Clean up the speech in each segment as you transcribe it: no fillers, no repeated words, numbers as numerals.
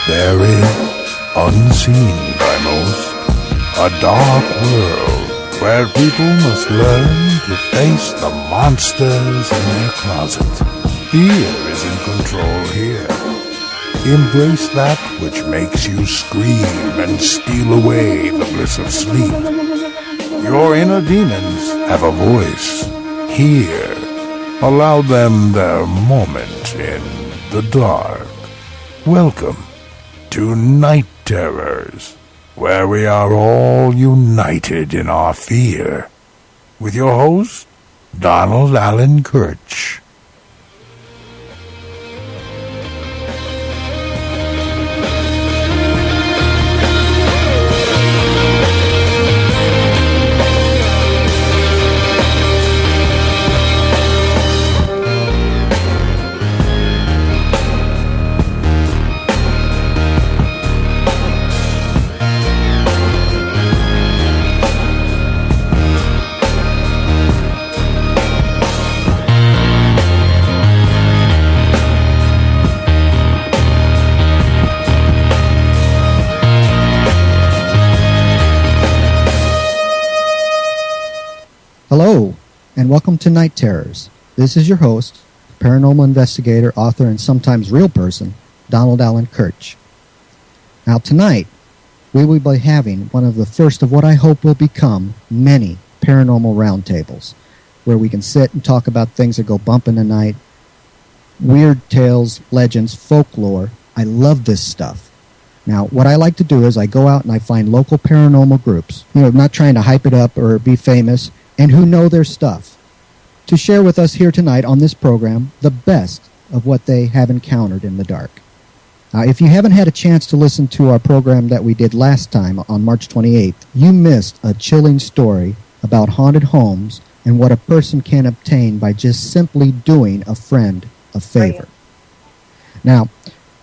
Buried, unseen by most, a dark world where people must learn to face the monsters in their closet. Fear is in control here. Embrace that which makes you scream and steal away the bliss of sleep. Your inner demons have a voice. Hear. Allow them their moment in the dark. Welcome to Night Terrors, where we are all united in our fear. With your host, Donald Allen Kirch. Hello, and welcome to Night Terrors. This is your host, paranormal investigator, author, and sometimes real person, Donald Allen Kirch. Now tonight, we will be having one of the first of what I hope will become many paranormal roundtables, where we can sit and talk about things that go bump in the night, weird tales, legends, folklore. I love this stuff. Now, what I like to do is I go out and I find local paranormal groups, not trying to hype it up or be famous, and who know their stuff, to share with us here tonight on this program the best of what they have encountered in the dark. Now, if you haven't had a chance to listen to our program that we did last time on March 28th, you missed a chilling story about haunted homes and what a person can obtain by just simply doing a friend a favor. Now,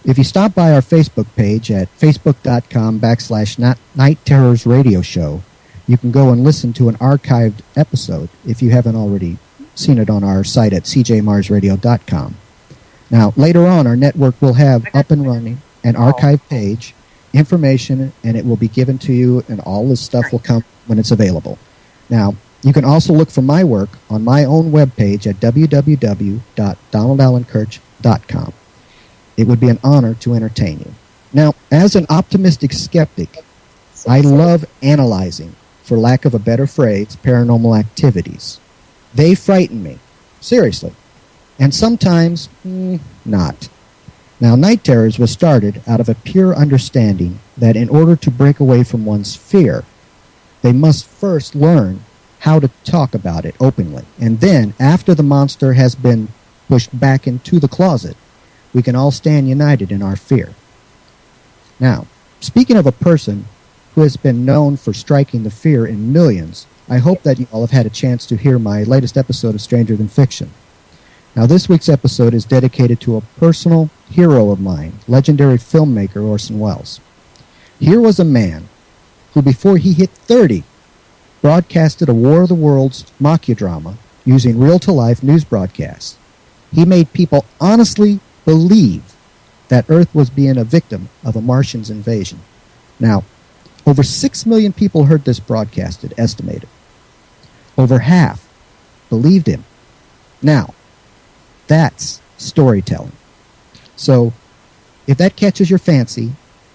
if you stop by our Facebook page at facebook.com/Night Terrors Radio Show, you can go and listen to an archived episode if you haven't already seen it on our site at cjmarsradio.com. Now, later on, our network will have up and running an archive page, information, and it will be given to you, and all this stuff will come when it's available. Now, you can also look for my work on my own webpage at www.donaldallenkirch.com. It would be an honor to entertain you. Now, as an optimistic skeptic, I love analyzing, for lack of a better phrase, paranormal activities. They frighten me, seriously, and sometimes not. Now, Night Terrors was started out of a pure understanding that in order to break away from one's fear, they must first learn how to talk about it openly. And then, after the monster has been pushed back into the closet, we can all stand united in our fear. Now, speaking of a person who has been known for striking the fear in millions, I hope that you all have had a chance to hear my latest episode of Stranger Than Fiction. Now, this week's episode is dedicated to a personal hero of mine, legendary filmmaker Orson Welles. Here was a man who, before he hit 30, broadcasted a War of the Worlds docudrama using real-to-life news broadcasts. He made people honestly believe that Earth was being a victim of a Martian's invasion. Now, over 6 million people heard this broadcasted, estimated. Over half believed him. Now, that's storytelling. So, if that catches your fancy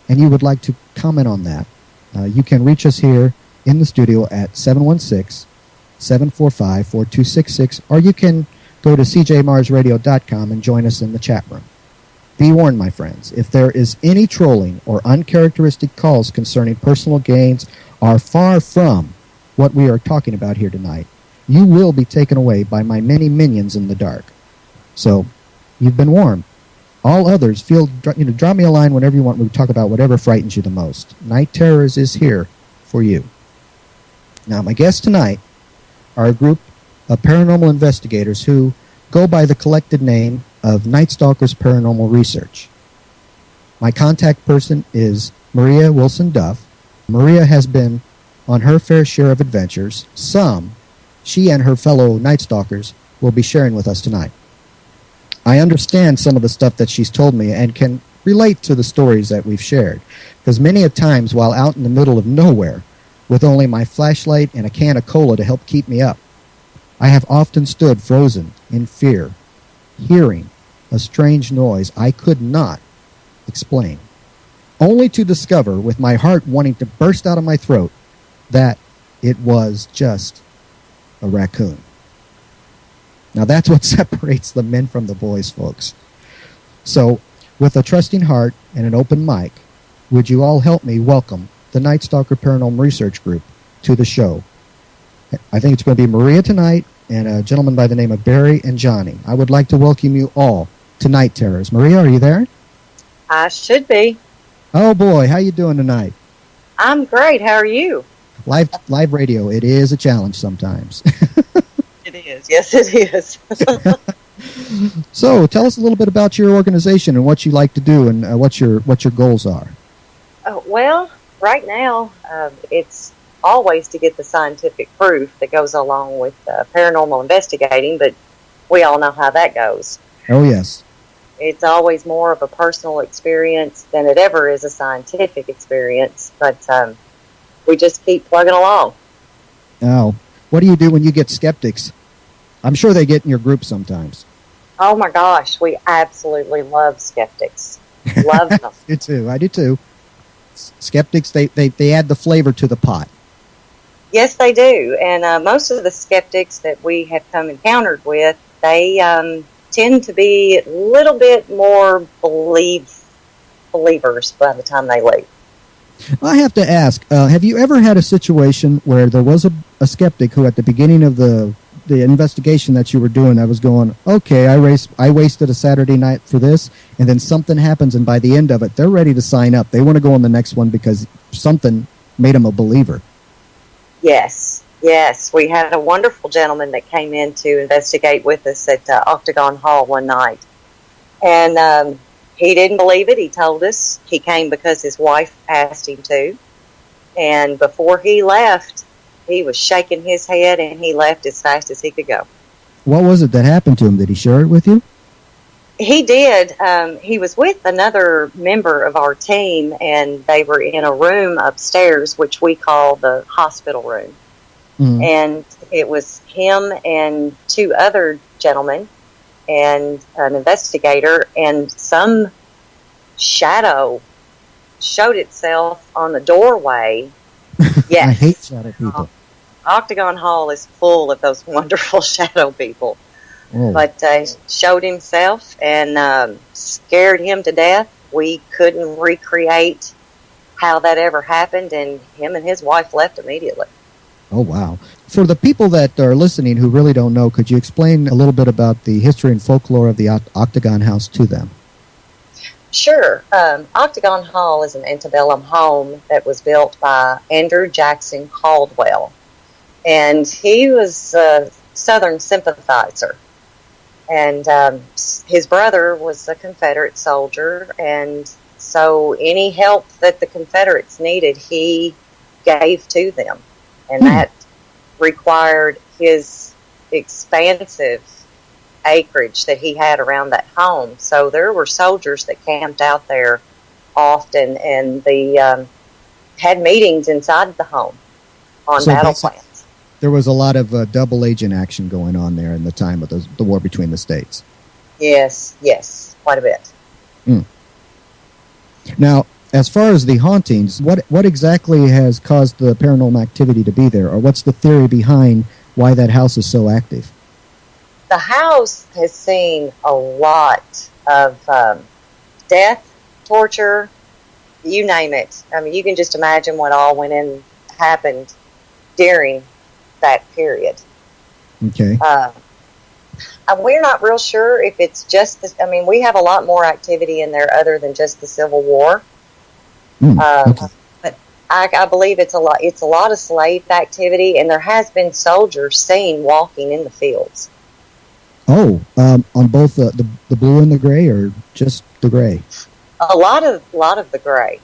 and you would like to comment on that, you can reach us here in the studio at 716-745-4266, or you can go to cjmarsradio.com and join us in the chat room. Be warned, my friends, if there is any trolling or uncharacteristic calls concerning personal gains are far from what we are talking about here tonight, you will be taken away by my many minions in the dark. So, you've been warned. All others, drop me a line whenever you want. We talk about whatever frightens you the most. Night Terrors is here for you. Now, my guests tonight are a group of paranormal investigators who go by the collected name of NightStalkers Paranormal Research. My contact person is Maria Wilson Duff. Maria has been on her fair share of adventures. Some she and her fellow Nightstalkers will be sharing with us tonight. I understand some of the stuff that she's told me and can relate to the stories that we've shared. Because many a times while out in the middle of nowhere, with only my flashlight and a can of cola to help keep me up, I have often stood frozen in fear, hearing a strange noise I could not explain, only to discover, with my heart wanting to burst out of my throat, that it was just a raccoon. Now that's what separates the men from the boys, folks. So, with a trusting heart and an open mic, would you all help me welcome the Night Stalker Paranormal Research Group to the show? I think it's going to be Maria tonight and a gentleman by the name of Barry and Johnny. I would like to welcome you all to Night Terrors. Maria, are you there? I should be. Oh boy, how you doing tonight? I'm great. How are you? Live radio, it is a challenge sometimes. It is. Yes, it is. So, tell us a little bit about your organization and what you like to do and what your goals are. Well, right now, it's always to get the scientific proof that goes along with paranormal investigating, but we all know how that goes. Oh, yes. It's always more of a personal experience than it ever is a scientific experience, but we just keep plugging along. Now, what do you do when you get skeptics? I'm sure they get in your group sometimes. Oh my gosh, we absolutely love skeptics. Love them. I do too. Skeptics, they add the flavor to the pot. Yes, they do. And most of the skeptics that we have come encountered with, they tend to be a little bit more believers by the time they leave. I have to ask, have you ever had a situation where there was a skeptic who at the beginning of the investigation that you were doing, I was going, okay, I wasted a Saturday night for this, and then something happens, and by the end of it, they're ready to sign up. They want to go on the next one because something made them a believer. Yes. We had a wonderful gentleman that came in to investigate with us at Octagon Hall one night. And he didn't believe it. He told us he came because his wife asked him to. And before he left, he was shaking his head, and he left as fast as he could go. What was it that happened to him? Did he share it with you? He did. He was with another member of our team, and they were in a room upstairs, which we call the hospital room. Mm-hmm. And it was him and two other gentlemen and an investigator, and some shadow showed itself on the doorway. Yes. I hate shadow people. Octagon Hall is full of those wonderful shadow people. Oh. But showed himself and scared him to death. We couldn't recreate how that ever happened, and him and his wife left immediately. Oh, wow. For the people that are listening who really don't know, could you explain a little bit about the history and folklore of the Octagon House to them? Sure. Octagon Hall is an antebellum home that was built by Andrew Jackson Caldwell. And he was a Southern sympathizer. And his brother was a Confederate soldier. And so any help that the Confederates needed, he gave to them. And that required his expansive acreage that he had around that home. So there were soldiers that camped out there often, and they had meetings inside the home on battle plans. There was a lot of double agent action going on there in the time of the war between the states. Yes, quite a bit. Mm. Now, as far as the hauntings, what exactly has caused the paranormal activity to be there, or what's the theory behind why that house is so active? The house has seen a lot of death, torture, you name it. I mean, you can just imagine what all happened during that period. Okay. We're not real sure if it's just we have a lot more activity in there other than just the Civil War. Okay. But I believe it's a lot of slave activity, and there has been soldiers seen walking in the fields. Oh, on both the blue and the gray, or just the gray? A lot of the gray.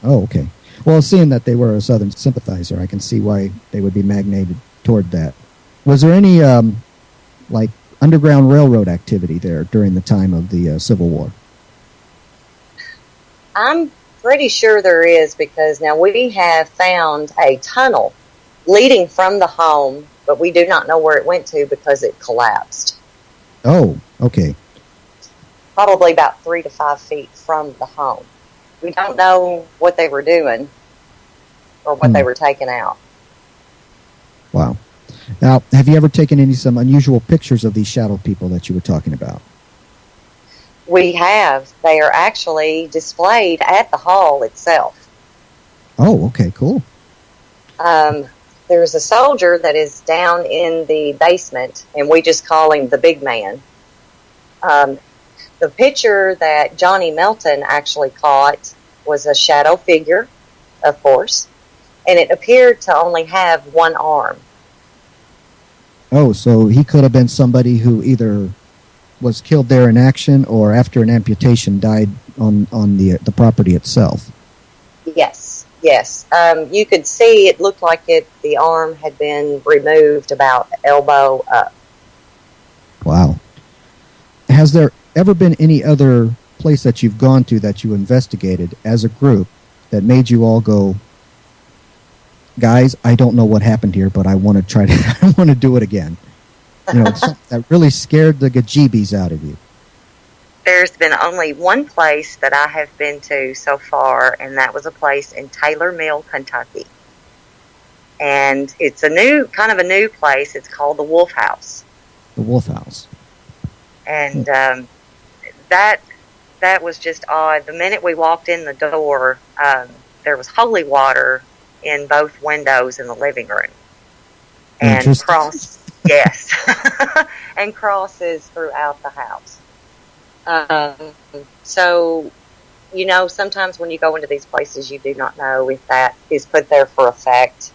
Oh, okay. Well, seeing that they were a Southern sympathizer, I can see why they would be magnated toward that. Was there any Underground Railroad activity there during the time of the Civil War? I'm pretty sure there is, because now we have found a tunnel leading from the home, but we do not know where it went to because it collapsed. Oh, okay. Probably about 3 to 5 feet from the home. We don't know what they were doing or what they were taking out. Wow. Now, have you ever taken some unusual pictures of these shadow people that you were talking about? We have. They are actually displayed at the hall itself. Oh, okay, cool. There's a soldier that is down in the basement, and we just call him the big man. The picture that Johnny Melton actually caught was a shadow figure, of course, and it appeared to only have one arm. Oh, so he could have been somebody who either was killed there in action or after an amputation died on the property itself. Yes. You could see it looked like the arm had been removed about elbow up. Wow. Has there ever been any other place that you've gone to that you investigated as a group that made you all go, guys, I don't know what happened here, but I want to try to, I want to do it again? You know, something that really scared the gajeebies out of you. There's been only one place that I have been to so far, and that was a place in Taylor Mill, Kentucky. And it's kind of a new place. It's called the Wolf House. The Wolf House. And that was just odd. The minute we walked in the door, there was holy water in both windows in the living room. And yes. And crosses throughout the house. So, you know, sometimes when you go into these places, you do not know if that is put there for effect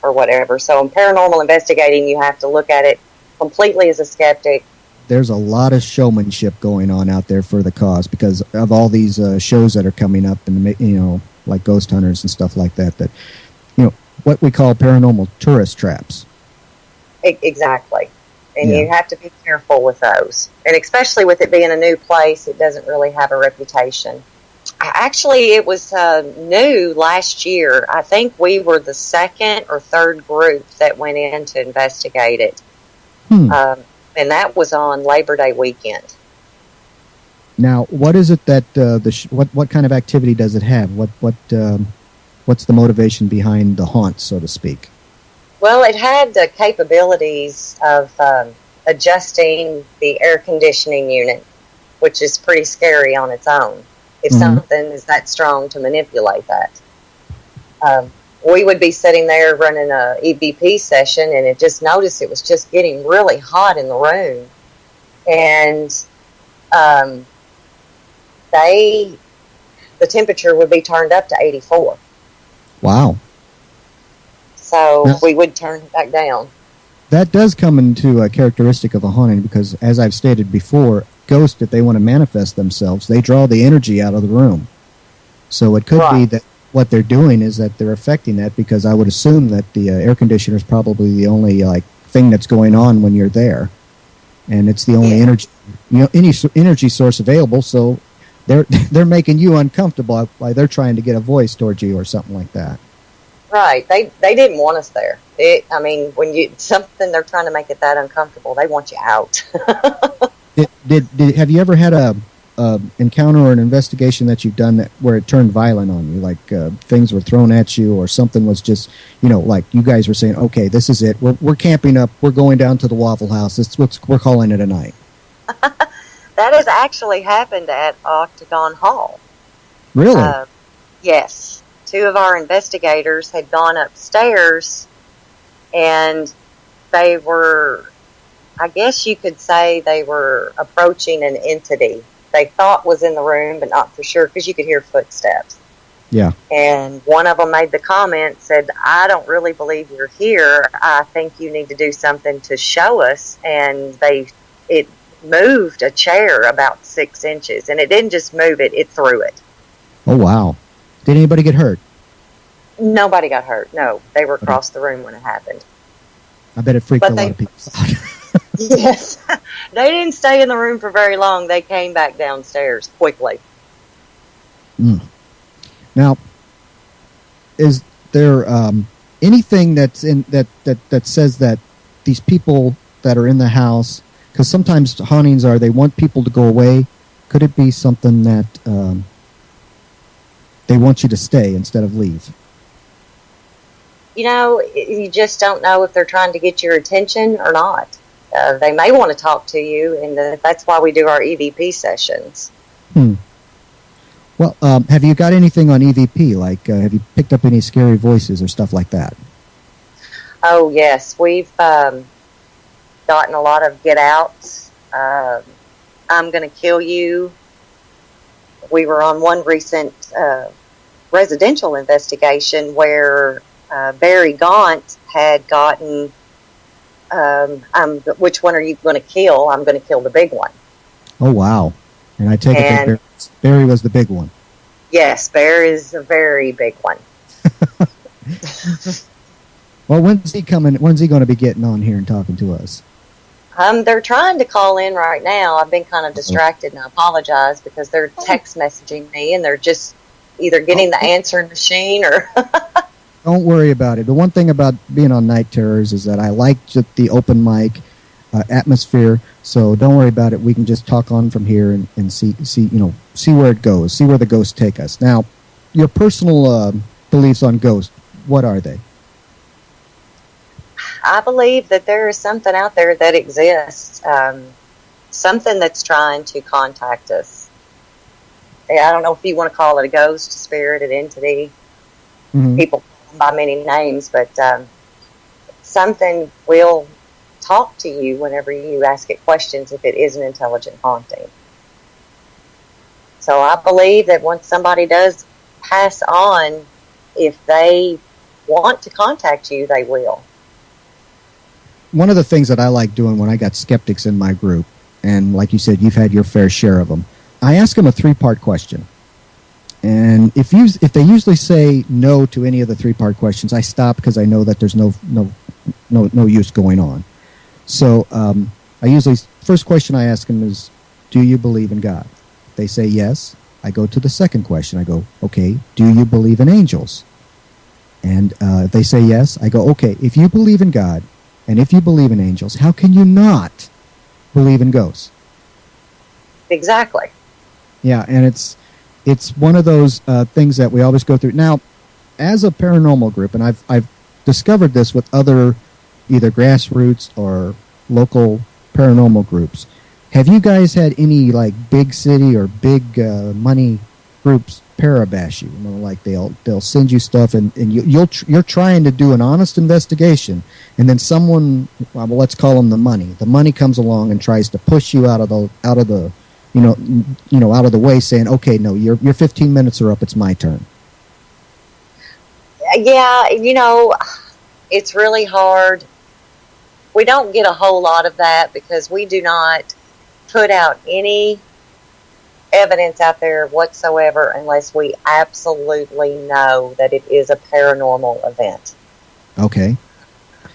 or whatever. So in paranormal investigating, you have to look at it completely as a skeptic. There's a lot of showmanship going on out there for the cause because of all these shows that are coming up, and you know, like Ghost Hunters and stuff like that. That, you know, what we call paranormal tourist traps. Exactly. And you have to be careful with those. And especially with it being a new place, it doesn't really have a reputation. Actually, it was new last year. I think we were the second or third group that went in to investigate it. And that was on Labor Day weekend. Now, what is it that what kind of activity does it have? What's the motivation behind the haunt, so to speak? Well, it had the capabilities of adjusting the air conditioning unit, which is pretty scary on its own, if something is that strong to manipulate that. We would be sitting there running a EVP session, and it just noticed it was just getting really hot in the room. And the temperature would be turned up to 84. Wow. So we would turn it back down. That does come into a characteristic of a haunting because, as I've stated before, ghosts, if they want to manifest themselves, they draw the energy out of the room. So it could be that what they're doing is that they're affecting that, because I would assume that the air conditioner is probably the only thing that's going on when you're there, and it's the only energy, any energy source available. So they're making you uncomfortable by they're trying to get a voice towards you or something like that. Right. They didn't want us there. When something they're trying to make it that uncomfortable, they want you out. Have you ever had a encounter or an investigation that you've done where it turned violent on you, like things were thrown at you, or something was just, like you guys were saying, okay, this is it. We're camping up. We're going down to the Waffle House. We're calling it a night. That has actually happened at Octagon Hall. Really? Yes. 2 of our investigators had gone upstairs, and they were, I guess you could say, they were approaching an entity they thought was in the room, but not for sure, because you could hear footsteps. Yeah. And one of them made the comment, said, I don't really believe you're here. I think you need to do something to show us. And it moved a chair about 6 inches, and it didn't just move it, it threw it. Oh, wow. Did anybody get hurt? Nobody got hurt, no. They were across the room when it happened. I bet it freaked a lot of people out. Yes. They didn't stay in the room for very long. They came back downstairs quickly. Now, is there anything that's in that says that these people that are in the house, because sometimes hauntings they want people to go away. Could it be something that they want you to stay instead of leave? You just don't know if they're trying to get your attention or not. They may want to talk to you, and that's why we do our EVP sessions. Well, have you got anything on EVP? Like, have you picked up any scary voices or stuff like that? Oh, yes. We've gotten a lot of get-outs. I'm going to kill you. We were on one recent residential investigation where Barry Gaunt had gotten, which one are you going to kill? I'm going to kill the big one. Oh, wow. And I take it that Barry was the big one. Yes, Barry is a very big one. Well, when's he coming? When's he going to be getting on here and talking to us? They're trying to call in right now. I've been kind of distracted, and I apologize because they're text messaging me, and they're just either getting the answering machine or... Don't worry about it. The one thing about being on Night Terrors is that I like the open mic atmosphere, so don't worry about it. We can just talk on from here and see where it goes, see where the ghosts take us. Now, your personal beliefs on ghosts, what are they? I believe that there is something out there that exists, something that's trying to contact us. I don't know if you want to call it a ghost, spirit, an entity. Mm-hmm. People call them by many names, but something will talk to you whenever you ask it questions if it is an intelligent haunting. So I believe that once somebody does pass on, if they want to contact you, they will. One of the things that I like doing when I got skeptics in my group, and like you said, you've had your fair share of them, I ask them a 3-part question. And if they usually say no to any of the 3-part questions, I stop because I know that there's no use going on. So I usually, first question I ask them is, do you believe in God? If they say yes, I go to the second question. I go, okay, do you believe in angels? And if they say yes, I go, okay, if you believe in God and if you believe in angels, how can you not believe in ghosts? Exactly. Yeah, and it's one of those things that we always go through. Now, as a paranormal group, and I've discovered this with other either grassroots or local paranormal groups, have you guys had any like big city or big money groups parabash you? Like they'll send you stuff and you're trying to do an honest investigation, and then someone, well, let's call them the money comes along and tries to push you out of the out of the way, saying, okay, no, your 15 minutes are up, it's my turn. Yeah, it's really hard. We don't get a whole lot of that because we do not put out any evidence out there whatsoever unless we absolutely know that it is a paranormal event. Okay.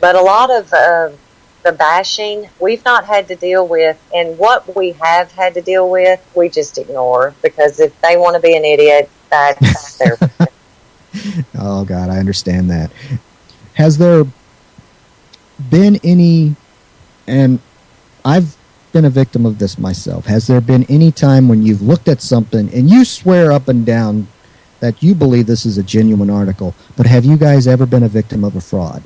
But a lot of the bashing we've not had to deal with, and what we have had to deal with, we just ignore, because if they want to be an idiot, that's their... Oh, God, I understand that. Has there been any, and I've been a victim of this myself, has there been any time when you've looked at something and you swear up and down that you believe this is a genuine article, but have you guys ever been a victim of a fraud?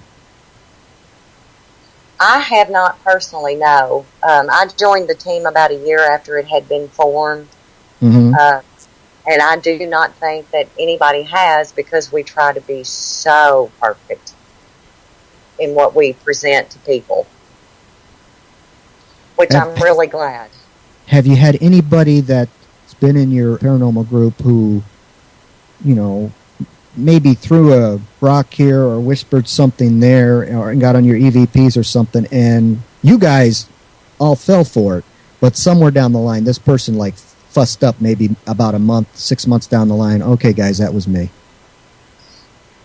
I have not personally, no. I joined the team about a year after it had been formed. Mm-hmm. And I do not think that anybody has, because we try to be so perfect in what we present to people, which I'm really glad. Have you had anybody that's been in your paranormal group who, maybe threw a rock here or whispered something there or got on your EVPs or something, and you guys all fell for it, but somewhere down the line, this person fussed up maybe about a month, 6 months down the line, okay, guys, that was me?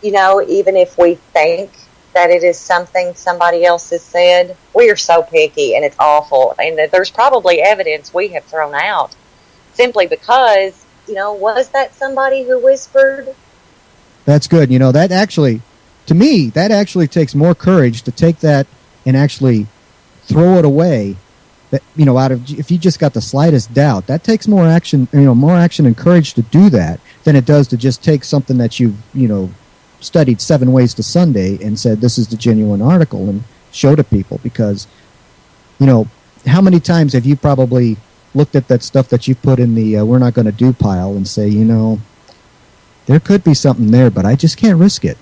Even if we think that it is something somebody else has said, we are so picky, and it's awful. And there's probably evidence we have thrown out simply because was that somebody who whispered? That's good. That actually, to me, that actually takes more courage to take that and actually throw it away. That if you just got the slightest doubt, that takes more action. More action and courage to do that than it does to just take something that you've studied 7 Ways to Sunday and said this is the genuine article and show to people. Because how many times have you probably looked at that stuff that you put in the we're not going to do pile and say, there could be something there, but I just can't risk it.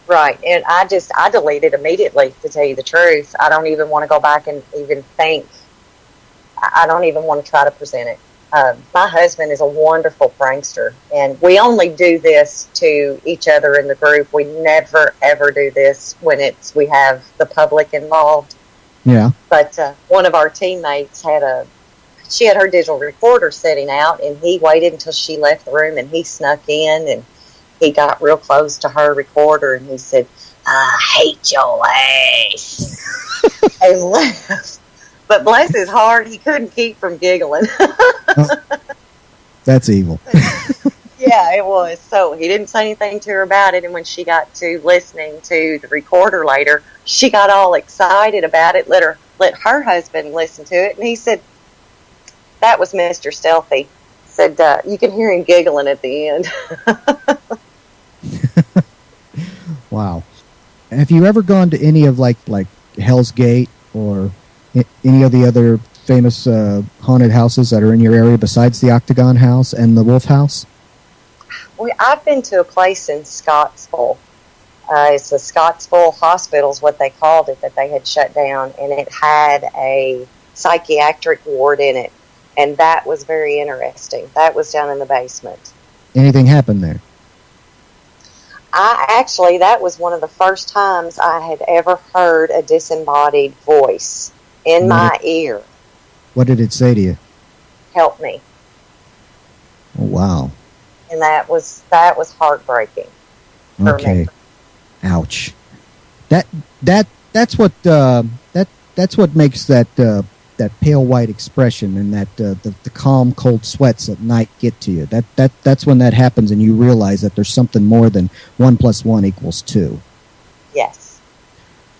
Right, and I deleted immediately, to tell you the truth. I don't even want to go back and even think. I don't even want to try to present it. My husband is a wonderful prankster, and we only do this to each other in the group. We never, ever do this when we have the public involved. Yeah. But one of our teammates had her digital recorder setting out, and he waited until she left the room, and he snuck in, and he got real close to her recorder, and he said, "I hate your ass," and left. But bless his heart, he couldn't keep from giggling. Oh, that's evil. Yeah, it was. So he didn't say anything to her about it, and when she got to listening to the recorder later, she got all excited about it, let her husband listen to it, and he said, "That was Mr. Stealthy." Said, you can hear him giggling at the end. Wow. Have you ever gone to any of like Hell's Gate or any of the other famous haunted houses that are in your area besides the Octagon House and the Wolf House? I've been to a place in Scottsville. It's the Scottsville Hospital is what they called it, that they had shut down, and it had a psychiatric ward in it. And that was very interesting. That was down in the basement. Anything happened there? That was one of the first times I had ever heard a disembodied voice in my ear. What did it say to you? Help me. Oh, wow. And that was heartbreaking for me. Ouch. That's what makes that pale white expression and that the calm cold sweats at night get to you. That's when that happens and you realize that there's something more than 1 + 1 = 2. Yes.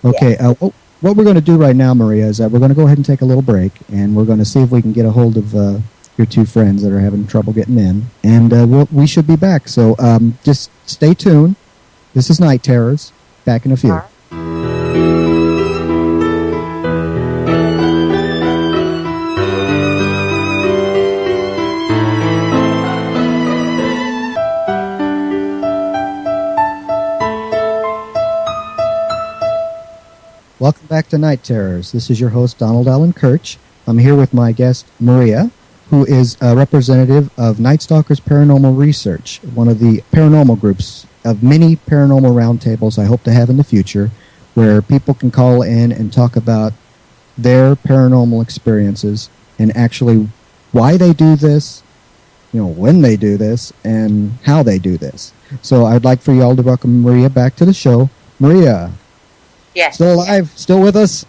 Okay. Yes. What we're going to do right now, Maria, is that we're going to go ahead and take a little break, and we're going to see if we can get a hold of your 2 friends that are having trouble getting in, and we should be back. So just stay tuned. This is Night Terrors. Back in a few. All right. Welcome back to Night Terrors. This is your host, Donald Allen Kirch. I'm here with my guest, Maria, who is a representative of NightStalkers Paranormal Research, one of the paranormal groups of many paranormal roundtables I hope to have in the future, where people can call in and talk about their paranormal experiences and actually why they do this, when they do this, and how they do this. So I'd like for you all to welcome Maria back to the show. Maria. Yes. Still alive? Still with us?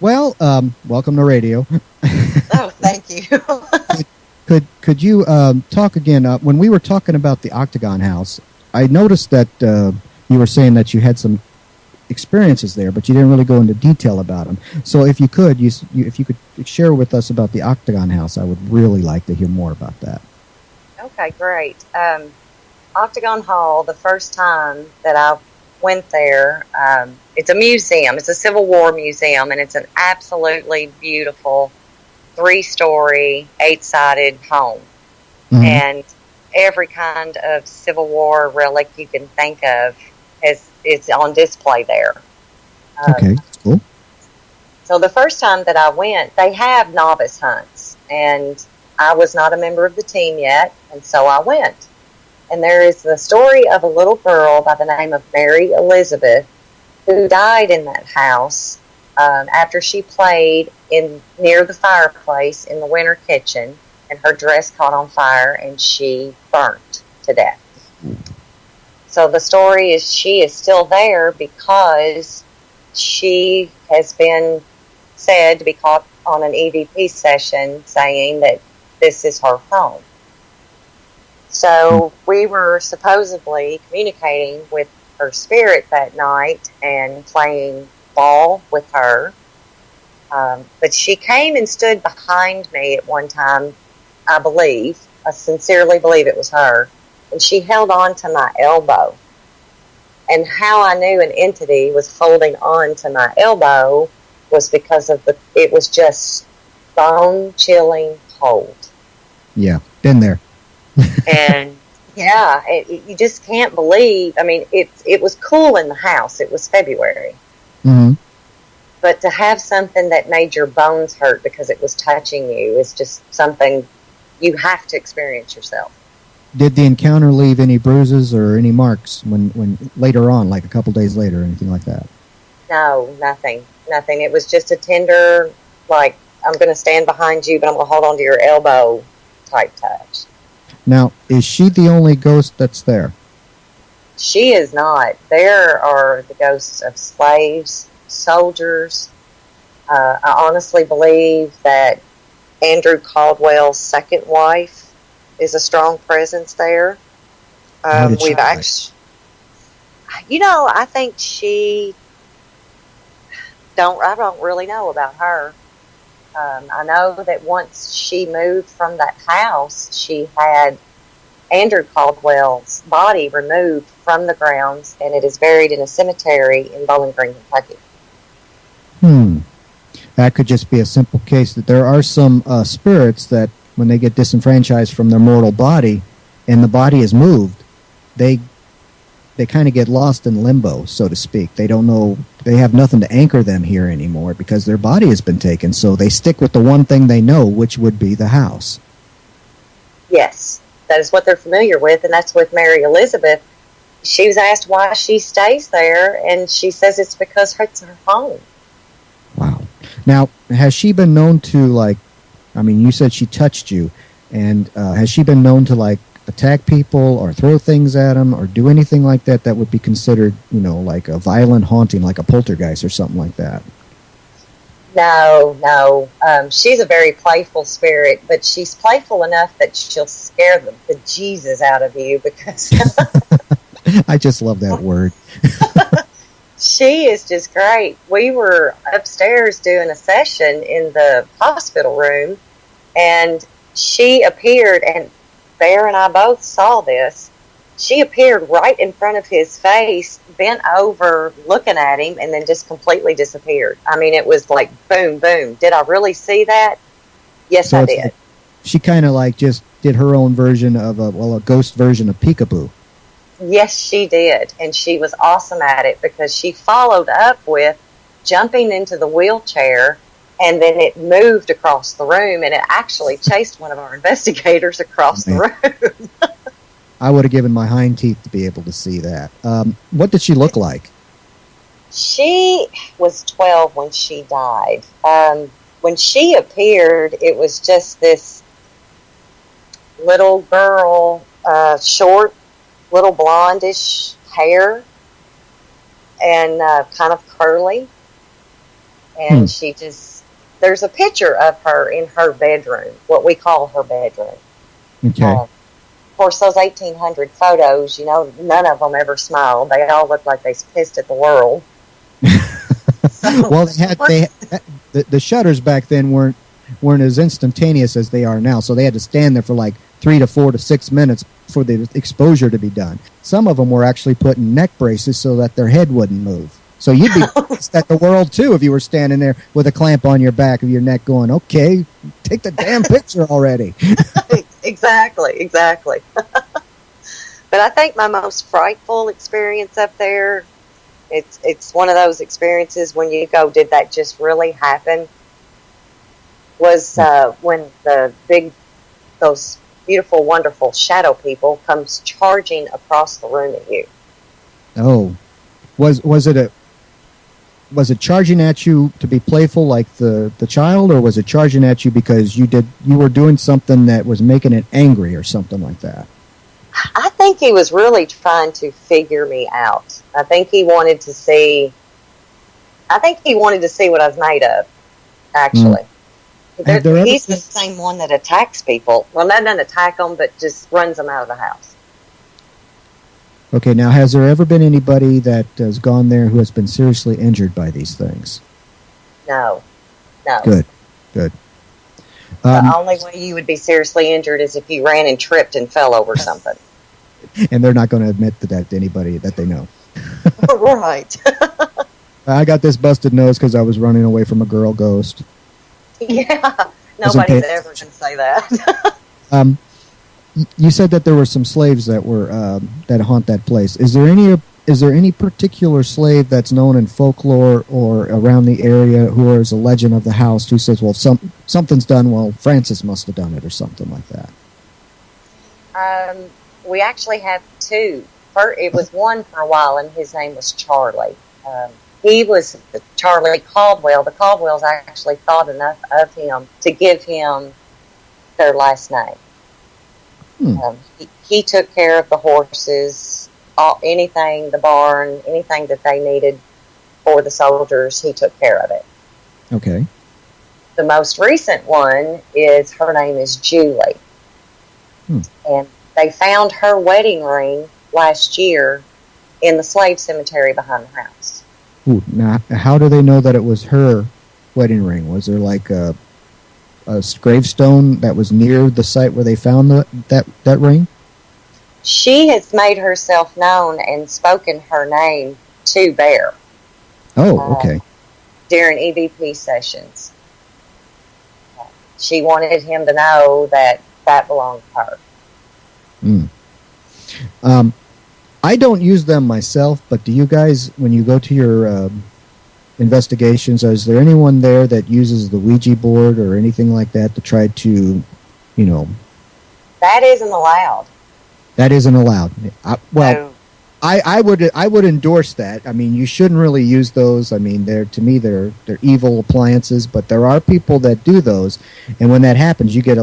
Welcome to radio. Oh, thank you. Could you talk again? When we were talking about the Octagon House, I noticed that you were saying that you had some experiences there, but you didn't really go into detail about them. So if you could, if you could share with us about the Octagon House, I would really like to hear more about that. Okay, great. Octagon Hall, the first time that I went there, it's a museum. It's a Civil War museum, and it's an absolutely beautiful 3-story, 8-sided home. Mm-hmm. And every kind of Civil War relic you can think of is on display there. Okay, cool. So the first time that I went, they have novice hunts, and I was not a member of the team yet, and so I went. And there is the story of a little girl by the name of Mary Elizabeth who died in that house after she played near the fireplace in the winter kitchen, and her dress caught on fire and she burnt to death. So the story is she is still there because she has been said to be caught on an EVP session saying that this is her home. So we were supposedly communicating with her spirit that night and playing ball with her. But she came and stood behind me at one time, I believe. I sincerely believe it was her. And she held on to my elbow. And how I knew an entity was holding on to my elbow was because of it was just bone-chilling cold. Yeah, been there. And yeah, you just can't believe. I mean, it was cool in the house. It was February. Mm-hmm. But to have something that made your bones hurt because it was touching you is just something you have to experience yourself. Did the encounter leave any bruises or any marks when later on, like a couple days later, or anything like that? No, nothing. It was just a tender, like, I'm going to stand behind you, but I'm going to hold on to your elbow type touch. Now, is she the only ghost that's there? She is not. There are the ghosts of slaves, soldiers. I honestly believe that Andrew Caldwell's second wife is a strong presence there. We've actually, I think I don't really know about her. I know that once she moved from that house, she had Andrew Caldwell's body removed from the grounds, and it is buried in a cemetery in Bowling Green, Kentucky. That could just be a simple case that there are some spirits that when they get disenfranchised from their mortal body and the body is moved, they kind of get lost in limbo, so to speak. They don't know, they have nothing to anchor them here anymore because their body has been taken, so they stick with the one thing they know, which would be the house. Yes, that is what they're familiar with, and that's with Mary Elizabeth. She was asked why she stays there, and she says it's because it's her home. Wow. Now, has she been known to, you said she touched you, and has she been known to, attack people or throw things at them or do anything like that that would be considered, like a violent haunting, like a poltergeist or something like that? No. She's a very playful spirit, but she's playful enough that she'll scare the Jesus out of you because... I just love that word. She is just great. We were upstairs doing a session in the hospital room, and she appeared, and Bear and I both saw this. She appeared right in front of his face, bent over, looking at him, and then just completely disappeared. I mean, it was like boom, boom. Did I really see that? Yes, so I did. Like, she kind of just did her own version of a ghost version of Peekaboo. Yes, she did. And she was awesome at it because she followed up with jumping into the wheelchair, and then it moved across the room, and it actually chased one of our investigators across the room. I would have given my hind teeth to be able to see that. What did she look like? She was 12 when she died. When she appeared, it was just this little girl, short, little blondish hair, and kind of curly. And she just... There's a picture of her in her bedroom, what we call her bedroom. Okay. Of course, those 1800 photos, none of them ever smiled. They all looked like they pissed at the world. Well, the shutters back then weren't as instantaneous as they are now, so they had to stand there for 3 to 4 to 6 minutes for the exposure to be done. Some of them were actually put in neck braces so that their head wouldn't move. So you'd be pissed at the world, too, if you were standing there with a clamp on your back of your neck going, okay, take the damn picture already. Exactly. But I think my most frightful experience up there, it's one of those experiences when you go, did that just really happen? Was when those beautiful, wonderful shadow people comes charging across the room at you. Oh. Was it charging at you to be playful like the child, or was it charging at you because you were doing something that was making it angry or something like that? I think he was really trying to figure me out. I think he wanted to see what I was made of. actually. He's the been... same one that attacks people. Well, not doesn't attack them, but just runs them out of the house. Okay, now, has there ever been anybody that has gone there who has been seriously injured by these things? No. Good. The only way you would be seriously injured is if you ran and tripped and fell over something. And they're not going to admit that to anybody that they know. Right. I got this busted nose because I was running away from a girl ghost. Yeah, nobody's ever going to say that. You said that there were some slaves that were that haunt that place. Is there any particular slave that's known in folklore or around the area who is a legend of the house who says, well, something's done, well, Francis must have done it or something like that? We actually have two. It was one for a while, and his name was Charlie. He was Charlie Caldwell. The Caldwells actually thought enough of him to give him their last name. He took care of the horses, anything, the barn, anything that they needed for the soldiers, he took care of it. Okay. The most recent one her name is Julie. And they found her wedding ring last year in the slave cemetery behind the house. Ooh, now, how do they know that it was her wedding ring? Was there like a gravestone that was near the site where they found that ring? She has made herself known and spoken her name to Bear. Oh, okay. During EVP sessions. She wanted him to know that belonged to her. I don't use them myself, but do you guys, when you go to your investigations, is there anyone there that uses the Ouija board or anything like that to try to, That isn't allowed. That isn't allowed. No. I would endorse that. I mean, you shouldn't really use those. I mean, they're evil appliances, but there are people that do those, and when that happens, you get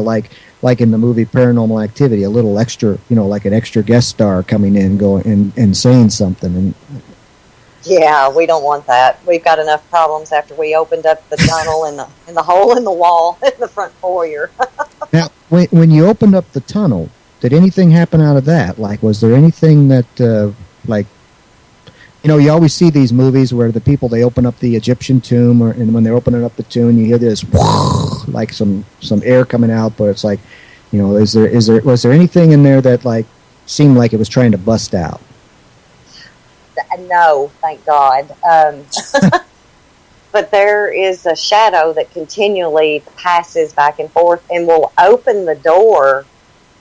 like in the movie Paranormal Activity, a little extra, like an extra guest star coming in, going and saying something. And yeah, we don't want that. We've got enough problems after we opened up the tunnel and the hole in the wall in the front foyer. Now, when you opened up the tunnel, did anything happen out of that? Like, was there anything that, you always see these movies where the people, they open up the Egyptian tomb, and when they're opening up the tomb, you hear this, like some air coming out, but it's like, was there anything in there that, like, seemed like it was trying to bust out? No, thank God. But there is a shadow that continually passes back and forth and will open the door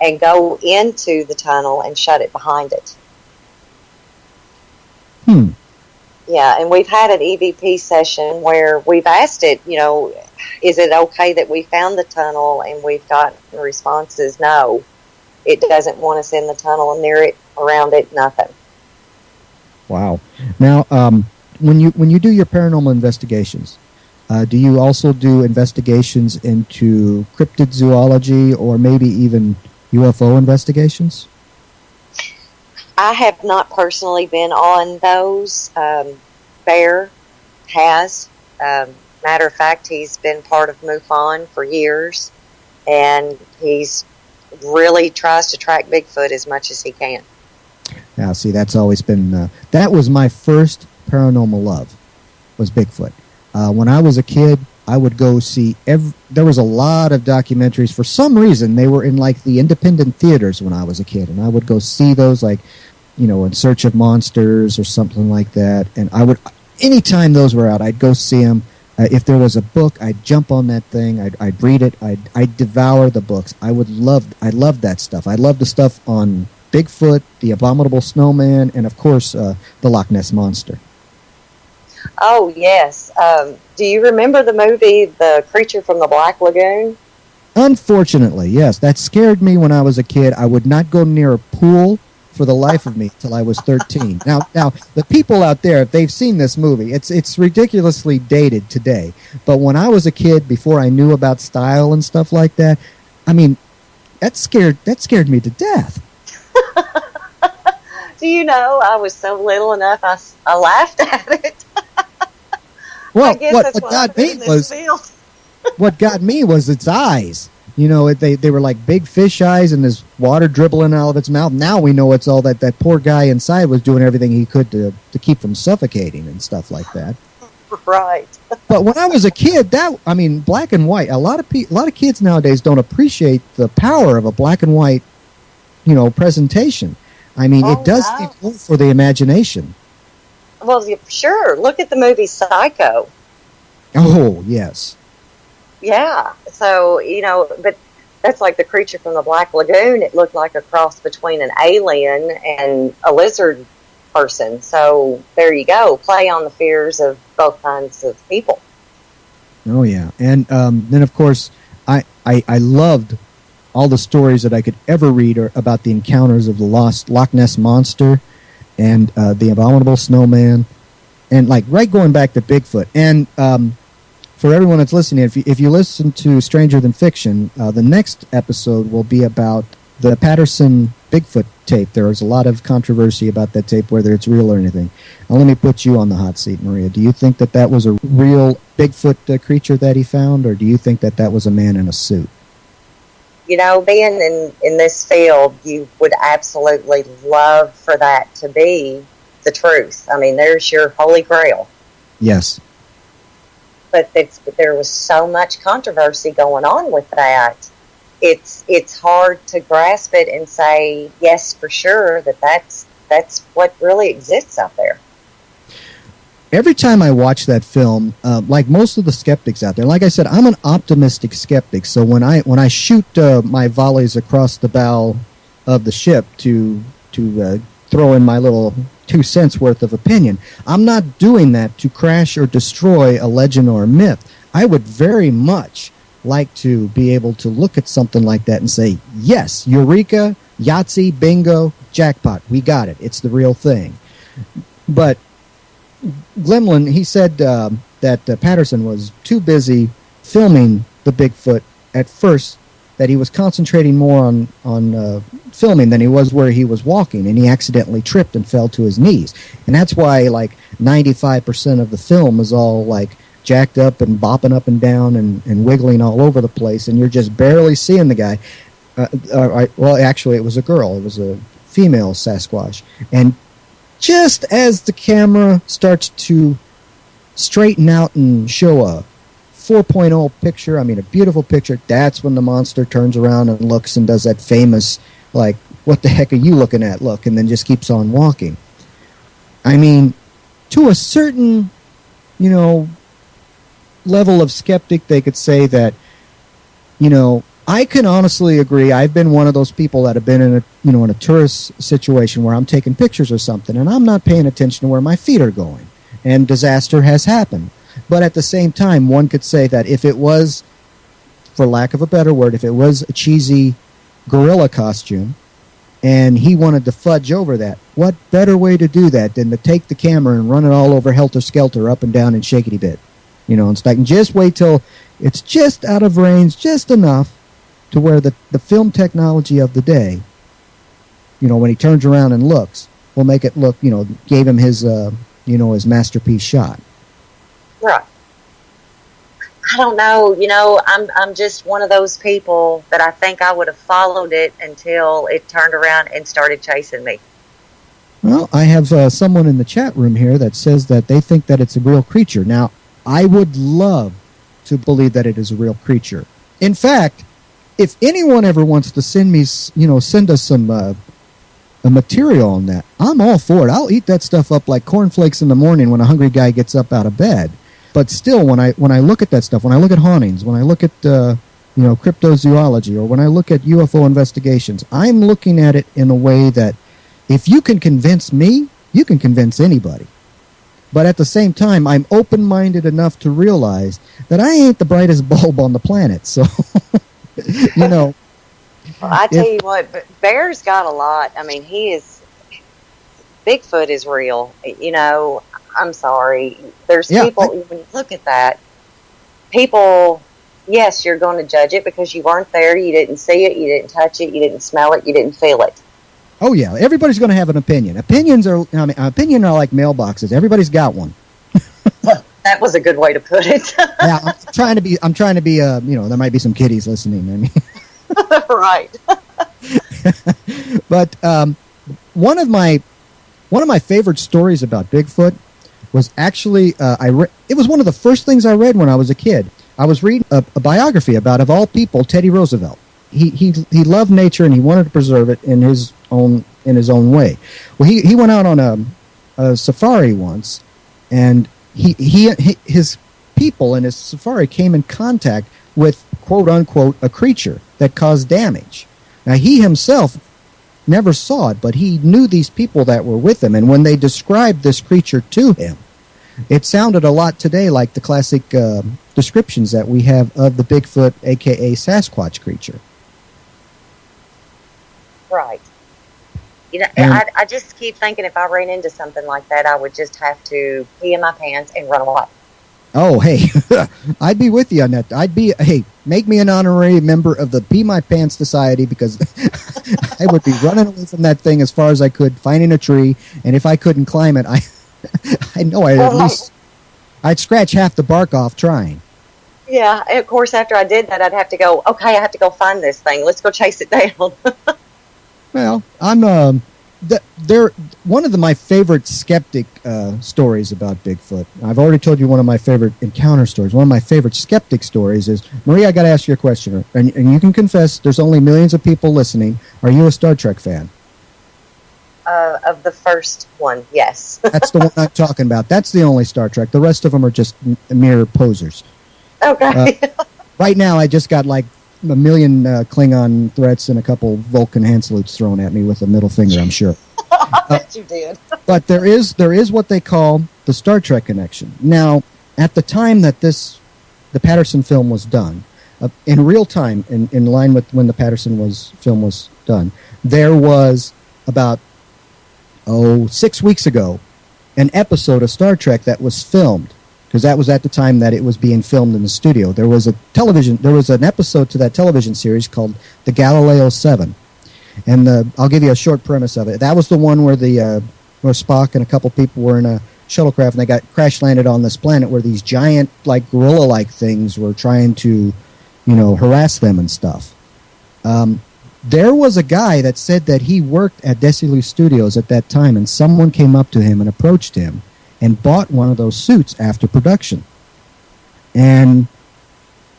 and go into the tunnel and shut it behind it. Yeah, and we've had an EVP session where we've asked it, is it okay that we found the tunnel, and we've gotten responses, no. It doesn't want us in the tunnel and near it, around it, nothing. Wow. Now, when you do your paranormal investigations, do you also do investigations into cryptid zoology or maybe even UFO investigations? I have not personally been on those. Bear has. Matter of fact, he's been part of MUFON for years, and he's really tries to track Bigfoot as much as he can. Now, see, that's always been... that was my first paranormal love, was Bigfoot. When I was a kid, I would go see... there was a lot of documentaries. For some reason, they were in, like, the independent theaters when I was a kid, and I would go see those, like, In Search of Monsters or something like that, and I would... Anytime those were out, I'd go see them. If there was a book, I'd jump on that thing. I'd read it. I'd devour the books. I loved that stuff. I loved the stuff on Bigfoot, the Abominable Snowman, and of course the Loch Ness Monster. Oh yes. Do you remember the movie The Creature from the Black Lagoon? Unfortunately, yes. That scared me when I was a kid. I would not go near a pool for the life of me till I was 13. Now, the people out there, if they've seen this movie, it's ridiculously dated today. But when I was a kid, before I knew about style and stuff like that, I mean, that scared me to death. Do you know, I was so little enough, I laughed at it. Well, I guess what that's God I do in made this was field. what got me was its eyes. They were like big fish eyes and there's water dribbling out of its mouth. Now we know it's all that poor guy inside was doing everything he could to keep from suffocating and stuff like that. Right. But when I was a kid, black and white, a lot of kids nowadays don't appreciate the power of a black and white, presentation. It does leave for the imagination. Well, sure. Look at the movie Psycho. Oh, yes. Yeah. So, but that's like the creature from the Black Lagoon. It looked like a cross between an alien and a lizard person. So there you go. Play on the fears of both kinds of people. Oh, yeah. And then, of course, I loved all the stories that I could ever read about the encounters of the lost Loch Ness Monster and the abominable snowman. And, right going back to Bigfoot. And for everyone that's listening, if you listen to Stranger Than Fiction, the next episode will be about the Patterson Bigfoot tape. There is a lot of controversy about that tape, whether it's real or anything. Now, let me put you on the hot seat, Maria. Do you think that was a real Bigfoot creature that he found, or do you think that was a man in a suit? Being in this field, you would absolutely love for that to be the truth. There's your holy grail. Yes. But there was so much controversy going on with that. It's hard to grasp it and say yes for sure that's what really exists out there. Every time I watch that film, like most of the skeptics out there, like I said, I'm an optimistic skeptic. So when I shoot my volleys across the bow of the ship to throw in my little 2 cents worth of opinion, I'm not doing that to crash or destroy a legend or a myth. I would very much like to be able to look at something like that and say, yes, eureka, Yahtzee, bingo, jackpot, we got it. It's the real thing. But Glimlin, he said that Patterson was too busy filming the Bigfoot at first, that he was concentrating more on filming than he was where he was walking, and he accidentally tripped and fell to his knees. And that's why 95% of the film is all jacked up and bopping up and down and wiggling all over the place, and you're just barely seeing the guy. Well, actually, it was a girl. It was a female Sasquatch. And just as the camera starts to straighten out and show a 4.0 picture, a beautiful picture, that's when the monster turns around and looks and does that famous, what the heck are you looking at look, and then just keeps on walking. To a certain, level of skeptic, they could say that, I can honestly agree. I've been one of those people that have been in a tourist situation where I'm taking pictures or something, and I'm not paying attention to where my feet are going, and disaster has happened. But at the same time, one could say that if it was, for lack of a better word, if it was a cheesy gorilla costume, and he wanted to fudge over that, what better way to do that than to take the camera and run it all over helter-skelter, up and down and shakety-bit? It's just wait till it's just out of range, just enough to where the film technology of the day, when he turns around and looks, will make it look, gave him his, his masterpiece shot. Right. I don't know. I'm just one of those people that I think I would have followed it until it turned around and started chasing me. Well, I have someone in the chat room here that says that they think that it's a real creature. Now, I would love to believe that it is a real creature. In fact, if anyone ever wants to send us some a material on that, I'm all for it. I'll eat that stuff up like cornflakes in the morning when a hungry guy gets up out of bed. But still, when I look at that stuff, when I look at hauntings, when I look at cryptozoology, or when I look at UFO investigations, I'm looking at it in a way that if you can convince me, you can convince anybody. But at the same time, I'm open-minded enough to realize that I ain't the brightest bulb on the planet. So, Well, I tell you what, Bear's got a lot. Bigfoot is real. I'm sorry. There's people, when you look at that, people, yes, you're going to judge it because you weren't there, you didn't see it, you didn't touch it, you didn't smell it, you didn't feel it. Oh, yeah. Everybody's going to have an opinion. Opinions are like mailboxes. Everybody's got one. That was a good way to put it. Yeah, I'm trying to be, there might be some kiddies listening. I mean, right. But one of my favorite stories about Bigfoot was actually it was one of the first things I read when I was a kid. I was reading a biography about, of all people, Teddy Roosevelt. He loved nature and he wanted to preserve it in his own way. Well, he went out on a safari once, and his people in his safari came in contact with, quote unquote, a creature that caused damage. Now, he himself never saw it, but he knew these people that were with him, and when they described this creature to him, it sounded a lot today like the classic descriptions that we have of the Bigfoot, a.k.a. Sasquatch creature. Right. I just keep thinking if I ran into something like that, I would just have to pee in my pants and run away. Oh, hey, I'd be with you on that. Make me an honorary member of the Pee My Pants Society, because I would be running away from that thing as far as I could, finding a tree, and if I couldn't climb it, I know I'd scratch half the bark off trying. Yeah, and of course, after I did that, I'd have to go, okay, I have to go find this thing. Let's go chase it down. Well, I'm one of my favorite skeptic stories about Bigfoot. I've already told you one of my favorite encounter stories. One of my favorite skeptic stories is, Maria, I got to ask you a question, and you can confess. There's only millions of people listening. Are you a Star Trek fan? Of the first one, yes. That's the one I'm talking about. That's the only Star Trek. The rest of them are just mere posers. Okay. Right now, I just got like a million Klingon threats and a couple Vulcan hand salutes thrown at me with a middle finger, I'm sure. I bet you did. But there is what they call the Star Trek connection. Now, at the time that the Patterson film was done, in real time, in line with when the Patterson film was done, there was about 6 weeks ago an episode of Star Trek that was filmed, because that was at the time that it was being filmed in the studio. There was an episode to that television series called The Galileo 7. And I'll give you a short premise of it. That was the one where where Spock and a couple people were in a shuttlecraft, and they got crash landed on this planet where these giant, like gorilla-like things were trying to, harass them and stuff. There was a guy that said that he worked at Desilu Studios at that time, and someone came up to him and approached him and bought one of those suits after production. And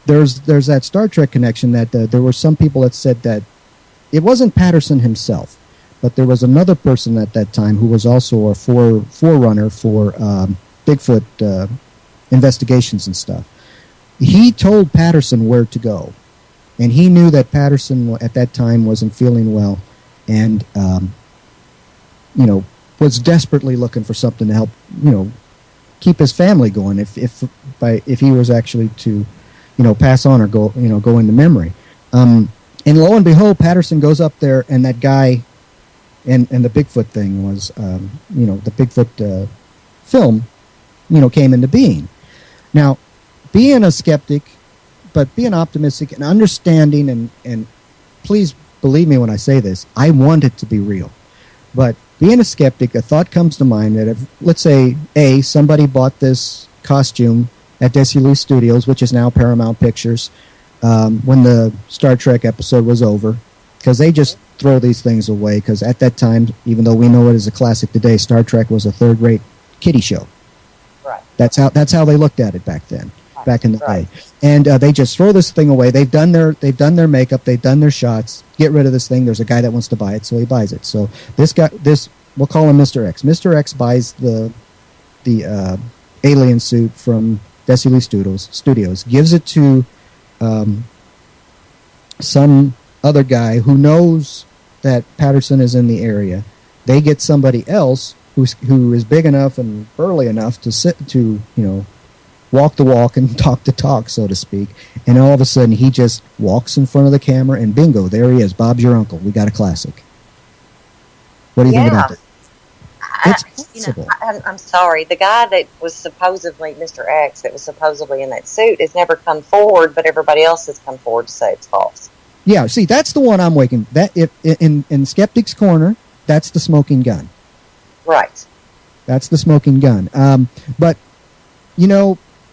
there's that Star Trek connection that there were some people that said that it wasn't Patterson himself, but there was another person at that time who was also a forerunner for Bigfoot investigations and stuff. He told Patterson where to go, and he knew that Patterson at that time wasn't feeling well, and was desperatally looking for something to help keep his family going if he was actually to pass on or go into memory. And lo and behold, Patterson goes up there, and that guy, and the Bigfoot thing was, the Bigfoot film, came into being. Now, being a skeptic, but being optimistic and understanding, and please believe me when I say this, I want it to be real. But being a skeptic, a thought comes to mind that if, let's say, somebody bought this costume at Desilu Studios, which is now Paramount Pictures, when the Star Trek episode was over, because they just throw these things away, because at that time, even though we know it as a classic today, Star Trek was a third-rate kiddie show. Right. That's how they looked at it back then, back in the day. And they just throw this thing away. They've done their makeup, they've done their shots. Get rid of this thing. There's a guy that wants to buy it, so he buys it. So we'll call him Mr. X. Mr. X buys the alien suit from Desilu Studios, gives it to some other guy who knows that Patterson is in the area. They get somebody else who is big enough and burly enough to walk the walk and talk the talk, so to speak. And all of a sudden, he just walks in front of the camera, and bingo, there he is. Bob's your uncle. We got a classic. What do you think about that? It's possible. I'm sorry. The guy that was supposedly Mr. X, that was supposedly in that suit, has never come forward, but everybody else has come forward to say it's false. Yeah, see, that's the one I'm waking. That in Skeptic's Corner, that's the smoking gun. Right. That's the smoking gun. But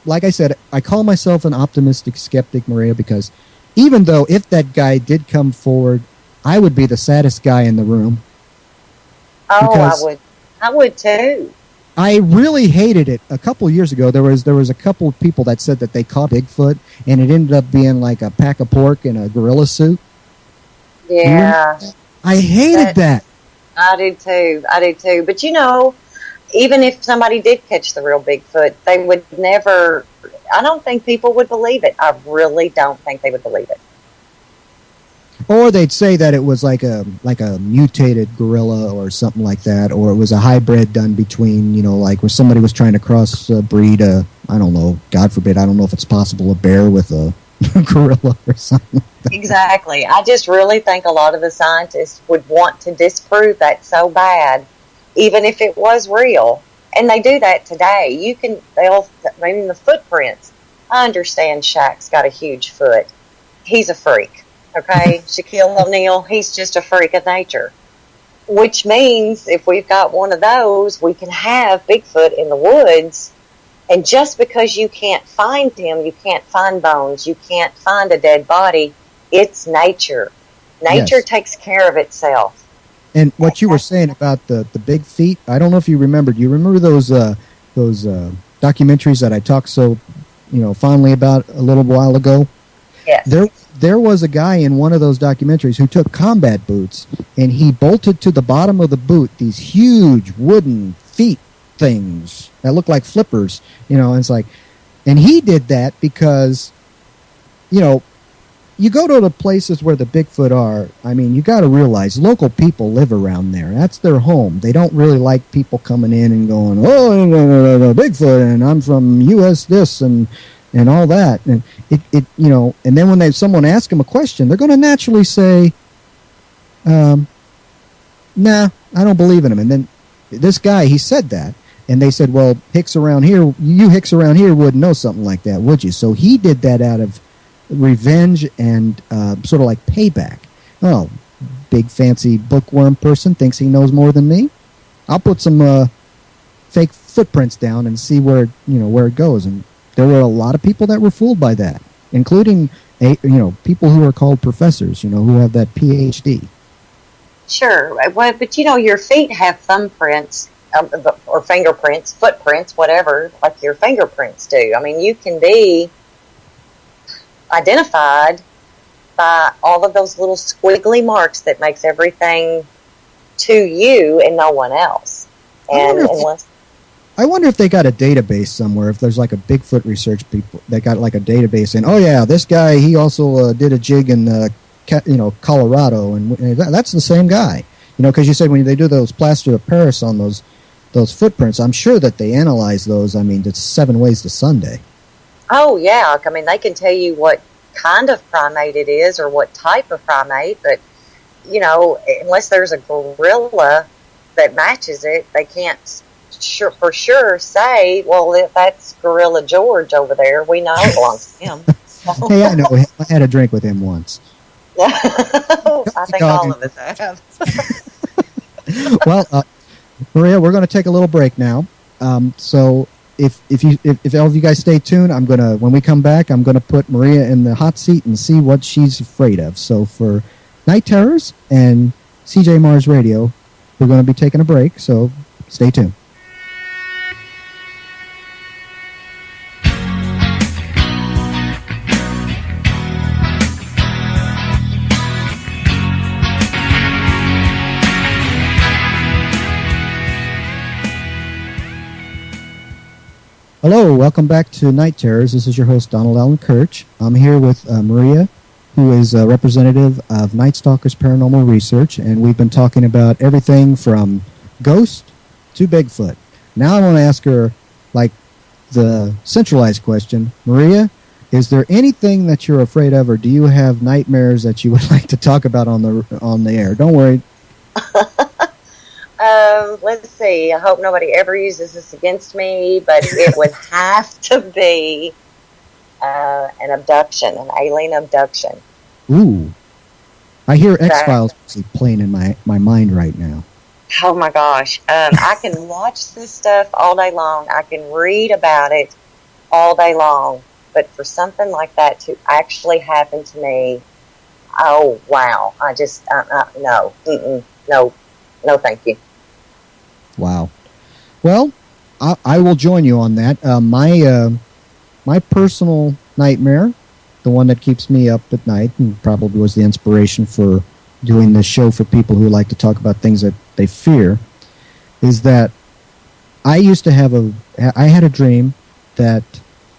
like I said, I call myself an optimistic skeptic, Maria, because even though if that guy did come forward, I would be the saddest guy in the room. Oh, I would too. I really hated it. A couple of years ago, there was a couple of people that said that they caught Bigfoot, and it ended up being like a pack of pork in a gorilla suit. Yeah. I hated that. I did too. But even if somebody did catch the real Bigfoot, they would never, I don't think people would believe it. I really don't think they would believe it. Or they'd say that it was like a mutated gorilla or something like that, or it was a hybrid done between, like where somebody was trying to cross-breed I don't know, God forbid, I don't know if it's possible, a bear with a gorilla or something like that. Exactly. I just really think a lot of the scientists would want to disprove that so bad, even if it was real. And they do that today. The footprints. I understand Shaq's got a huge foot. He's a freak. Okay, Shaquille O'Neal, he's just a freak of nature. Which means if we've got one of those, we can have Bigfoot in the woods. And just because you can't find him, you can't find bones, you can't find a dead body, it's nature. Nature takes care of itself. And what you were saying about the big feet, I don't know if you remember. Do you remember those documentaries that I talked so fondly about a little while ago? Yes. There was a guy in one of those documentaries who took combat boots and he bolted to the bottom of the boot these huge wooden feet things that look like flippers, and it's like, and he did that because, you go to the places where the Bigfoot are, I mean, you got to realize local people live around there. That's their home. They don't really like people coming in and going, oh, no, Bigfoot, and I'm from U.S. this and all that. And and then when someone asks them a question, they're going to naturally say, nah, I don't believe in him. And then this guy, he said that. And they said, well, Hicks around here wouldn't know something like that, would you? So he did that out of revenge and sort of like payback. Oh, big fancy bookworm person thinks he knows more than me. I'll put some fake footprints down and see where it goes. And there were a lot of people that were fooled by that, including people who are called professors, who have that PhD. Sure, well, but your feet have thumbprints or fingerprints, footprints, whatever, like your fingerprints do. I mean, you can be identified by all of those little squiggly marks that makes everything to you and no one else. I wonder if they got a database somewhere, if there's like a Bigfoot research people that got like a database and, oh yeah, this guy, he also did a jig in Colorado, and that's the same guy. Because you said when they do those plaster of Paris on those footprints, I'm sure that they analyze those. I mean, it's 7 ways to Sunday. Oh, yeah. I mean, they can tell you what kind of primate it is or what type of primate, but, unless there's a gorilla that matches it, they can't for sure say, well, if that's Gorilla George over there, we know it belongs to him. So. Hey, I know. I had a drink with him once. I think all of us have. Well, Maria, we're going to take a little break now. So if all of you guys stay tuned, when we come back, I'm gonna put Maria in the hot seat and see what she's afraid of. So for Night Terrors and CJ Mars Radio, we're going to be taking a break. So stay tuned. Hello, welcome back to Night Terrors. This is your host, Donald Allen Kirch. I'm here with Maria, who is a representative of NightStalkers Paranormal Research, and we've been talking about everything from ghost to Bigfoot. Now I want to ask her, like, the centralized question. Maria, is there anything that you're afraid of, or do you have nightmares that you would like to talk about on the air? Don't worry. Let's see. I hope nobody ever uses this against me, but it would have to be an abduction, an alien abduction. Ooh. I hear X-Files playing in my mind right now. Oh, my gosh. I can watch this stuff all day long. I can read about it. all day long. But for something like that to actually happen to me, oh, wow. I just, no, no, no, thank you. Wow. Well, I will join you on that. My personal nightmare, the one that keeps me up at night and probably was the inspiration for doing this show for people who like to talk about things that they fear, is that I had a dream that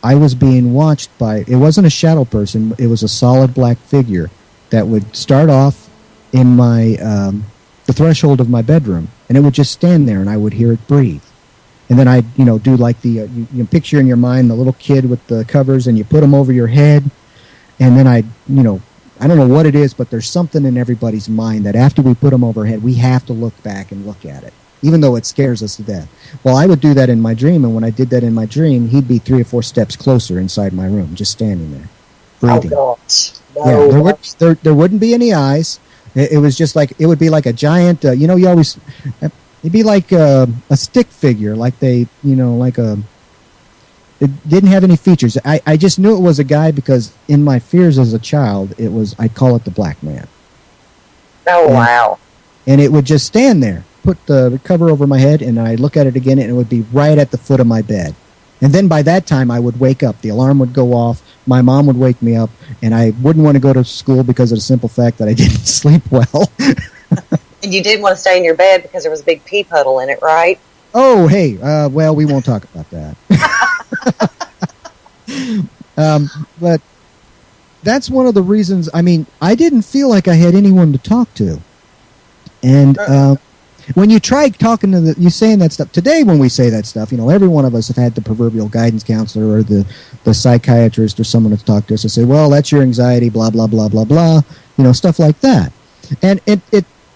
I was being watched by, it wasn't a shadow person, it was a solid black figure that would start off in the threshold of my bedroom, and it would just stand there and I would hear it breathe. And then I'd, do like you picture in your mind the little kid with the covers, and you put them over your head, and then I don't know what it is, but there's something in everybody's mind that after we put them overhead, we have to look back and look at it, even though it scares us to death. Well, I would do that in my dream, and when I did that in my dream, he'd be 3 or 4 steps closer inside my room, just standing there, breathing. Oh, gosh. No. Yeah, there wouldn't be any eyes. It was just like, it would be like a giant, it'd be like a stick figure, like it didn't have any features. I just knew it was a guy because in my fears as a child, I'd call it the black man. Oh, wow. And it would just stand there, put the cover over my head, and I'd look at it again, and it would be right at the foot of my bed. And then by that time, I would wake up. The alarm would go off. My mom would wake me up, and I wouldn't want to go to school because of the simple fact that I didn't sleep well. And you didn't want to stay in your bed because there was a big pee puddle in it, right? Oh, hey, well, we won't talk about that. But that's one of the reasons. I mean, I didn't feel like I had anyone to talk to. And when you try talking to you saying that stuff, today when we say that stuff, every one of us have had the proverbial guidance counselor or the psychiatrist or someone to talk to us and say, well, that's your anxiety, blah, blah, blah, blah, blah, stuff like that. And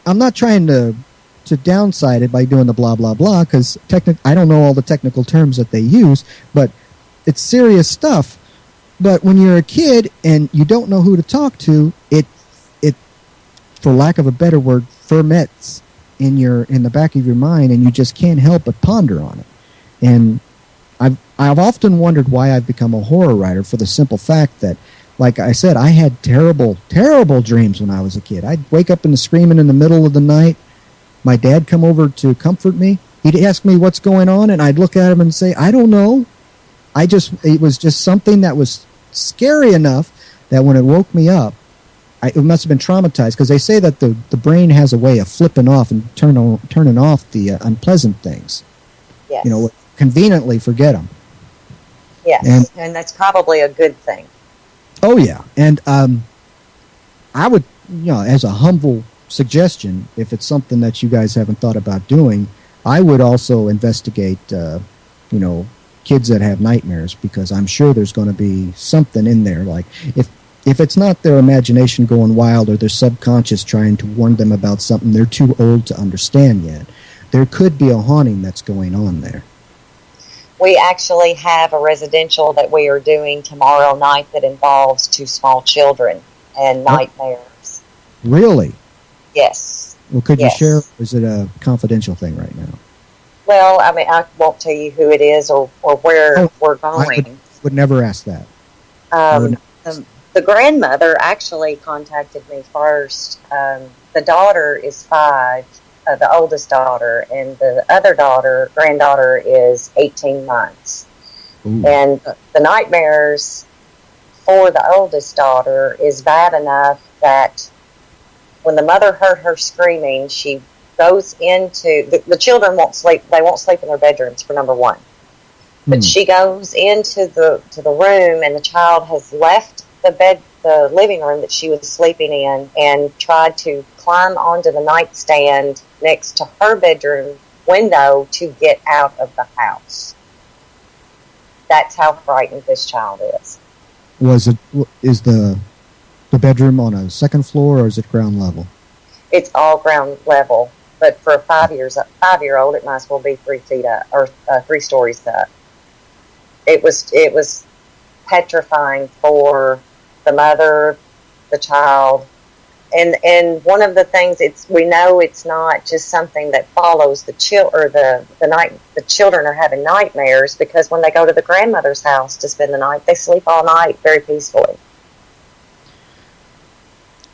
I'm not trying to downside it by doing the blah, blah, blah, because I don't know all the technical terms that they use, but it's serious stuff. But when you're a kid and you don't know who to talk to, it for lack of a better word, ferments in the back of your mind, and you just can't help but ponder on it. And I've often wondered why I've become a horror writer, for the simple fact that, like I said, I had terrible, terrible dreams when I was a kid. I'd wake up screaming in the middle of the night. My dad come over to comfort me. He'd ask me what's going on, and I'd look at him and say, I don't know. It was just something that was scary enough that when it woke me up, it must have been traumatized, because they say that the brain has a way of flipping off and turning off the unpleasant things. Yes. Conveniently forget them. Yes, and that's probably a good thing. Oh, yeah. And I would, as a humble suggestion, if it's something that you guys haven't thought about doing, I would also investigate, kids that have nightmares, because I'm sure there's going to be something in there. Like, if it's not their imagination going wild or their subconscious trying to warn them about something they're too old to understand yet, there could be a haunting that's going on there. We actually have a residential that we are doing tomorrow night that involves 2 small children and nightmares. Really? Yes. Well, could you share, or is it a confidential thing right now? Well, I mean, I won't tell you who it is or where we're going. I would never ask that. The grandmother actually contacted me first. The daughter is 5, the oldest daughter, and the other granddaughter, is 18 months. Ooh. And the nightmares for the oldest daughter is bad enough that when the mother heard her screaming, she goes into the children won't sleep. They won't sleep in their bedrooms, for number one. But she goes into the room, and the child has left the living room that she was sleeping in, and tried to climb onto the nightstand next to her bedroom window to get out of the house. That's how frightened this child is. Is the bedroom on a second floor, or is it ground level? It's all ground level, but for a 5-year-old, it might as well be 3 feet up, or 3 stories up. It was petrifying for the mother, the child, And one of the things we know it's not just something that follows the children are having nightmares, because when they go to the grandmother's house to spend the night, they sleep all night very peacefully.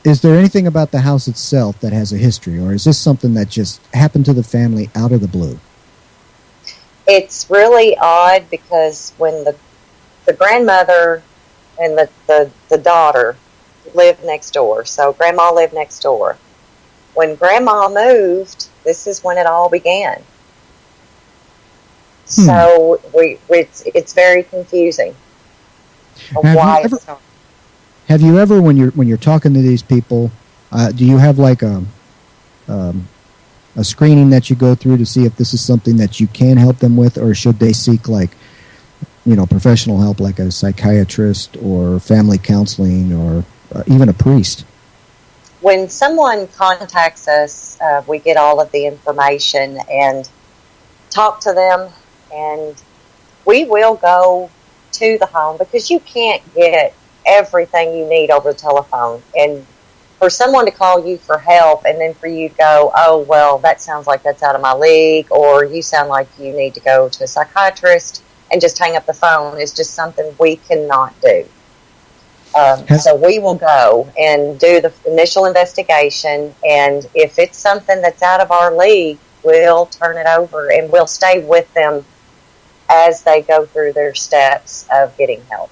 Is there anything about the house itself that has a history, or is this something that just happened to the family out of the blue? It's really odd, because when the grandmother and the daughter lived next door, so Grandma lived next door. When Grandma moved, this is when it all began. So it's very confusing. Have you ever, when you're talking to these people, do you have like a screening that you go through to see if this is something that you can help them with, or should they seek professional help like a psychiatrist or family counseling or even a priest? When someone contacts us, we get all of the information and talk to them, and we will go to the home, because you can't get everything you need over the telephone. And for someone to call you for help and then for you to go, oh, well, that sounds like that's out of my league, or you sound like you need to go to a psychiatrist, and just hang up the phone, is just something we cannot do. So we will go and do the initial investigation, and if it's something that's out of our league, we'll turn it over, and we'll stay with them as they go through their steps of getting help.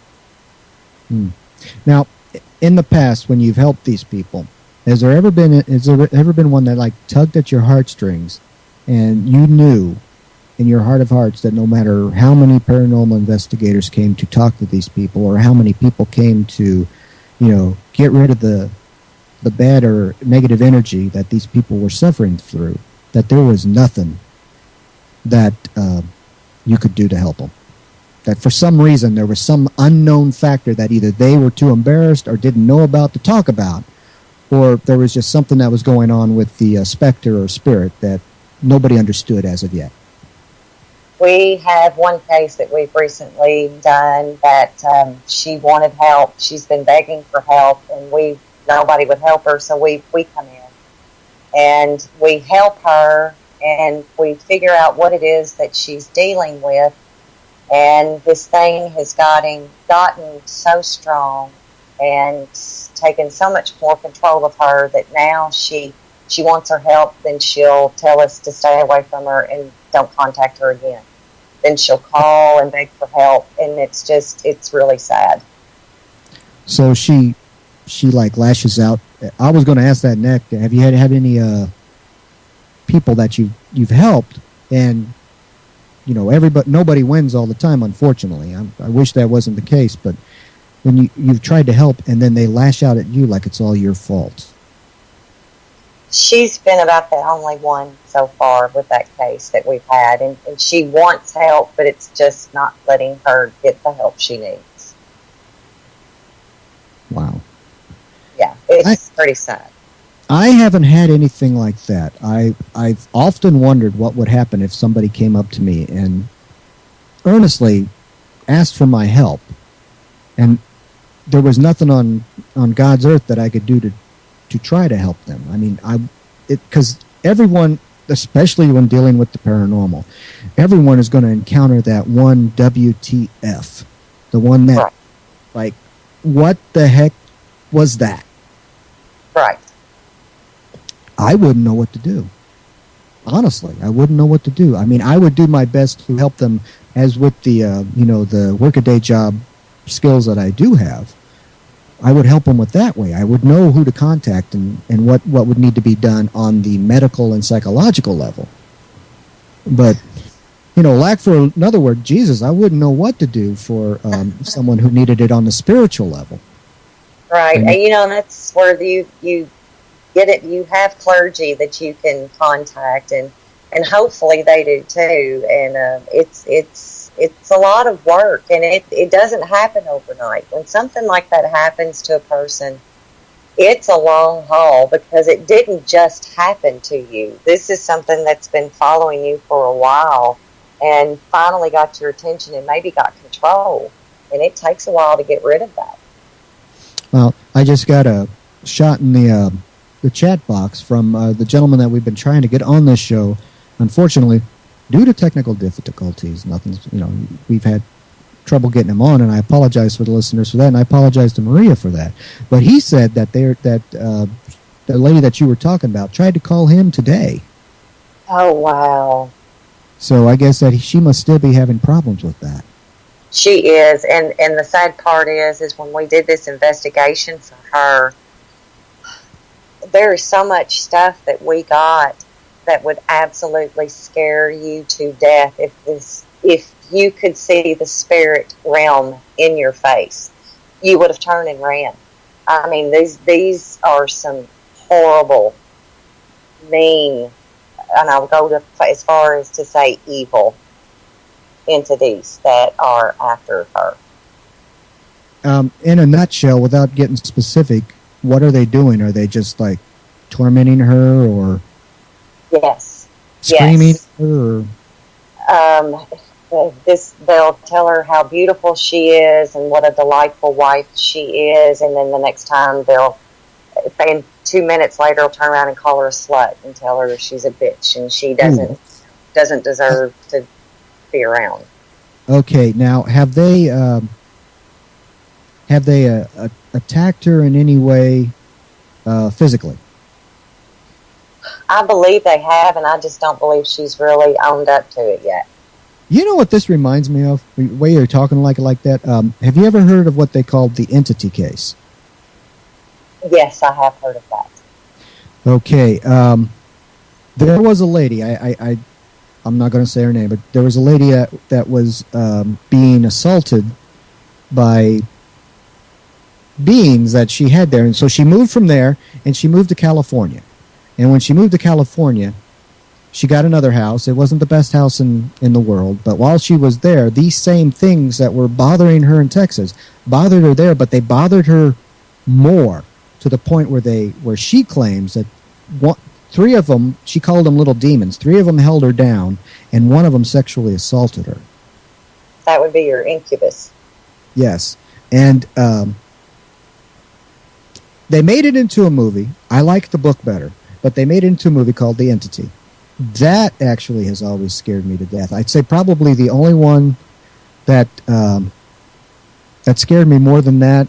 Now, in the past, when you've helped these people, has there ever been one that tugged at your heartstrings, and you knew in your heart of hearts that no matter how many paranormal investigators came to talk to these people, or how many people came to, get rid of the bad or negative energy that these people were suffering through, that there was nothing that you could do to help them? That for some reason there was some unknown factor that either they were too embarrassed or didn't know about to talk about, or there was just something that was going on with the specter or spirit that nobody understood as of yet. We have one case that we've recently done that she wanted help. She's been begging for help, and nobody would help her, so we come in and we help her, and we figure out what it is that she's dealing with. And this thing has gotten so strong and taken so much more control of her that now she wants her help, then she'll tell us to stay away from her and don't contact her again. Then she'll call and beg for help, and it's really sad. So she lashes out. I was going to ask that next. Have you had any people that you've helped, and nobody wins all the time, unfortunately. I wish that wasn't the case, but when you've tried to help and then they lash out at you like it's all your fault. She's been about the only one so far with that case that we've had, and she wants help, but it's just not letting her get the help she needs. Wow. Yeah, it's pretty sad. I haven't had anything like that. I've often wondered what would happen if somebody came up to me and earnestly asked for my help, and there was nothing on God's earth that I could do to try to help them. I mean, because everyone, especially when dealing with the paranormal, everyone is going to encounter that one WTF, the one that, like, what the heck was that? Right. I wouldn't know what to do. Honestly, I wouldn't know what to do. I mean, I would do my best to help them, as with the the workaday job skills that I do have. I would help them with that way. I would know who to contact and what would need to be done on the medical and psychological level. But, lack for another word, Jesus, I wouldn't know what to do for someone who needed it on the spiritual level. Right. And that's where you get it. You have clergy that you can contact, and hopefully they do too. And it's a lot of work, and it doesn't happen overnight. When something like that happens to a person, it's a long haul, because it didn't just happen to you. This is something that's been following you for a while and finally got your attention and maybe got control, and it takes a while to get rid of that. Well, I just got a shot in the the chat box from the gentleman that we've been trying to get on this show. Unfortunately, due to technical difficulties, we've had trouble getting him on, and I apologize for the listeners for that, and I apologize to Maria for that. But he said that the lady that you were talking about tried to call him today. Oh, wow. So I guess that she must still be having problems with that. She is, and the sad part is when we did this investigation for her, there is so much stuff that we got that would absolutely scare you to death if you could see the spirit realm in your face. You would have turned and ran. I mean, these are some horrible, mean, and I'll go as far as to say evil entities that are after her. In a nutshell, without getting specific, what are they doing? Are they just like tormenting her, or screaming at her? They'll tell her how beautiful she is and what a delightful wife she is, and then the next time and 2 minutes later, they'll turn around and call her a slut and tell her she's a bitch and she doesn't deserve to be around. Okay, now have they attacked her in any way physically? I believe they have, and I just don't believe she's really owned up to it yet. You know what this reminds me of? The way you're talking like that. Have you ever heard of what they called the entity case? Yes, I have heard of that. Okay, there was a lady. I'm not going to say her name, but there was a lady that was being assaulted by beings that she had there, and so she moved from there and she moved to California. And when she moved to California, she got another house. It wasn't the best house in the world, but while she was there, these same things that were bothering her in Texas bothered her there, but they bothered her more, to the point where she claims that three of them, she called them little demons, 3 of them held her down, and 1 of them sexually assaulted her. That would be your incubus. Yes. And they made it into a movie. I like the book better, but they made it into a movie called The Entity. That actually has always scared me to death. I'd say probably the only one that scared me more than that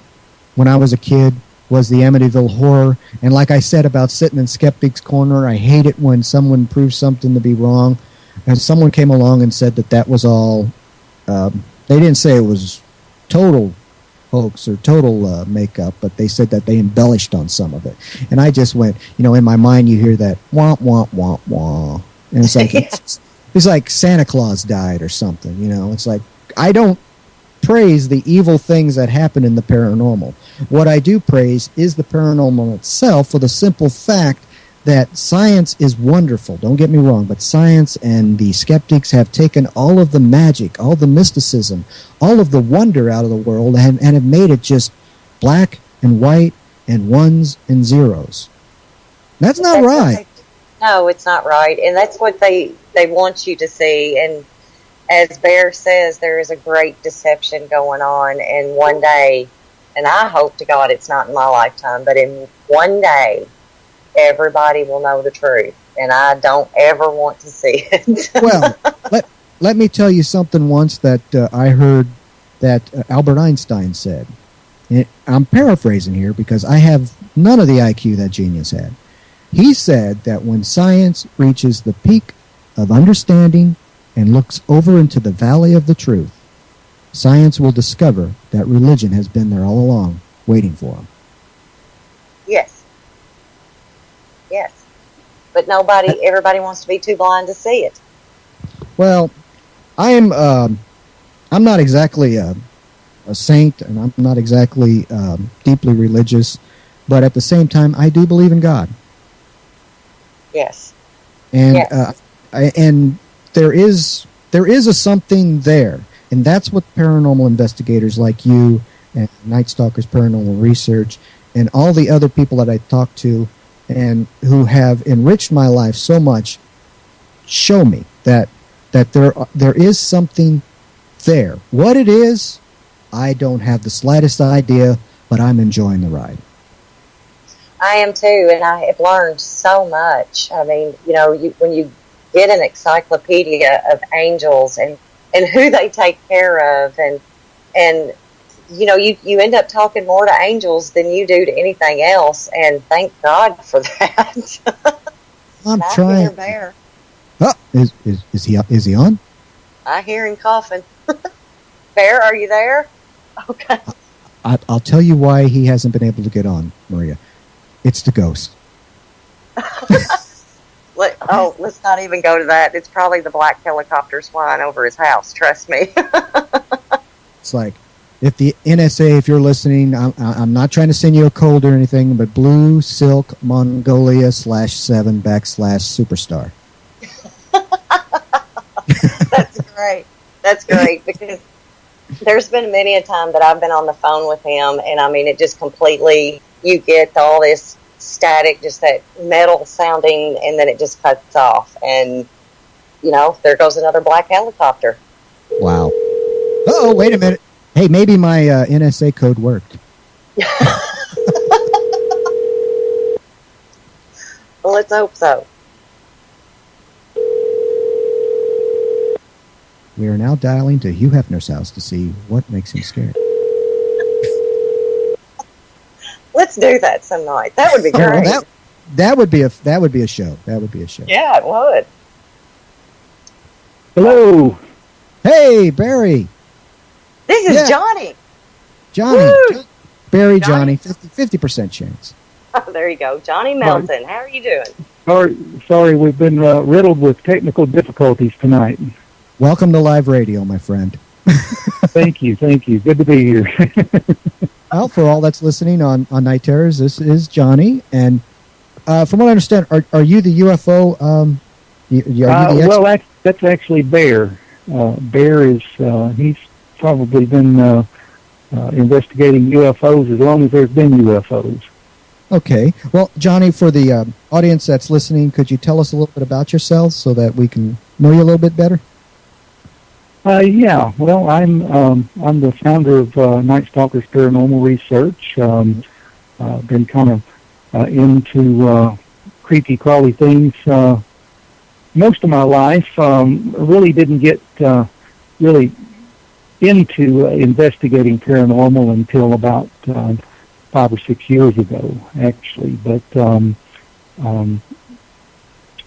when I was a kid was the Amityville Horror. And like I said about sitting in Skeptic's Corner, I hate it when someone proves something to be wrong. And someone came along and said that was all... they didn't say it was total hoax or total makeup, but they said that they embellished on some of it. And I just went, in my mind you hear that wah, wah, wah, wah. And it's like, it's like Santa Claus died or something, It's like, I don't praise the evil things that happen in the paranormal. What I do praise is the paranormal itself, for the simple fact that science is wonderful. Don't get me wrong, but science and the skeptics have taken all of the magic, all the mysticism, all of the wonder out of the world and have made it just black and white and ones and zeros. That's not right. No, it's not right. And that's what they want you to see. And as Bear says, there is a great deception going on. And one day, and I hope to God it's not in my lifetime, but in one day, everybody will know the truth. And I don't ever want to see it. Well, let me tell you something once that I heard that Albert Einstein said. I'm paraphrasing here because I have none of the IQ that genius had. He said that when science reaches the peak of understanding and looks over into the valley of the truth, science will discover that religion has been there all along, waiting for them. Yes. Yes. But everybody wants to be too blind to see it. Well, I'm not exactly a saint, and I'm not exactly deeply religious, but at the same time, I do believe in God. Yes. And yes. And there is a something there, and that's what paranormal investigators like you and NightStalkers Paranormal Research and all the other people that I talk to and who have enriched my life so much show me that there is something there. What it is, I don't have the slightest idea, but I'm enjoying the ride. I am too, and I have learned so much. I mean, when you get an encyclopedia of angels and who they take care of, and you end up talking more to angels than you do to anything else, and thank God for that. I'm trying. Bear. Oh, is he on? I hear him coughing. Bear, are you there? Okay. I'll tell you why he hasn't been able to get on, Maria. It's the ghost. Let's not even go to that. It's probably the black helicopters flying over his house. Trust me. It's like, if the NSA, if you're listening, I'm not trying to send you a cold or anything, but Blue Silk Mongolia /7 /superstar. That's great. That's great, because there's been many a time that I've been on the phone with him, and I mean, it just completely, you get all this static, just that metal sounding, and then it just cuts off, and there goes another black helicopter. Wow. Oh, wait a minute. Hey, maybe my NSA code worked. Well, let's hope so. We are now dialing to Hugh Hefner's house to see what makes him scared. Let's do that some night. That would be great. Well, that would be a show. That would be a show. Yeah, it would. Hello. Hey, Barry. This is Johnny. Johnny. Woo! Barry, Johnny. 50% chance. Oh, there you go. Johnny Melton. How are you doing? Sorry, we've been riddled with technical difficulties tonight. Welcome to live radio, my friend. Thank you. Good to be here. Well, for all that's listening on Night Terrors, this is Johnny. And from what I understand, are you the UFO? Well, that's actually Bear. Bear is, he's probably been investigating UFOs as long as there's been UFOs. Okay. Well, Johnny, for the audience that's listening, could you tell us a little bit about yourself so that we can know you a little bit better? Yeah. Well, I'm the founder of NightStalkers Paranormal Research. Been kind of into creepy, crawly things most of my life. Really didn't get really into investigating paranormal until about 5 or 6 years ago, actually. But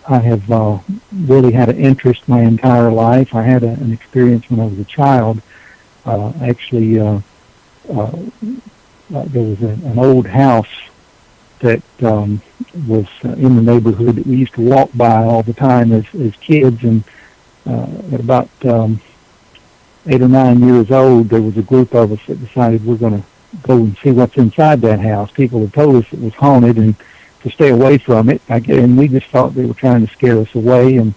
I have really had an interest my entire life. I had an experience when I was a child. Actually, there was an old house that was in the neighborhood that we used to walk by all the time as kids. And at about 8 or 9 years old, there was a group of us that decided we're going to go and see what's inside that house. People had told us it was haunted and to stay away from it. And we just thought they were trying to scare us away. And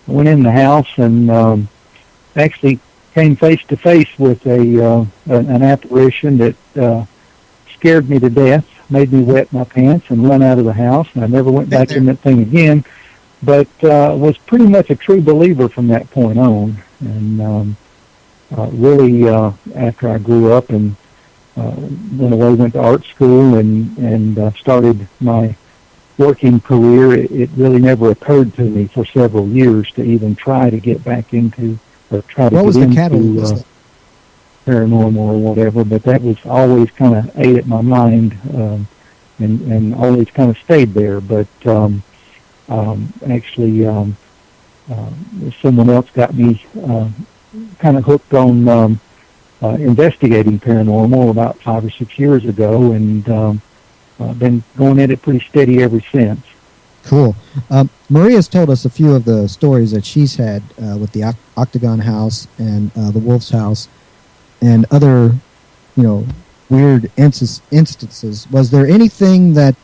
I went in the house and actually came face to face with an apparition that scared me to death, made me wet my pants and run out of the house. And I never went back in that thing again, but was pretty much a true believer from that point on. And really, after I grew up and went to art school and started my working career, it really never occurred to me for several years to even try to get back into or try to get into paranormal or whatever. But that was always kind of ate at my mind and always kind of stayed there. But actually, someone else got me kind of hooked on investigating paranormal about 5 or 6 years ago, and been going at it pretty steady ever since. Cool. Maria's told us a few of the stories that she's had with the Octagon House and the Wolf's House and other, weird instances. Was there anything that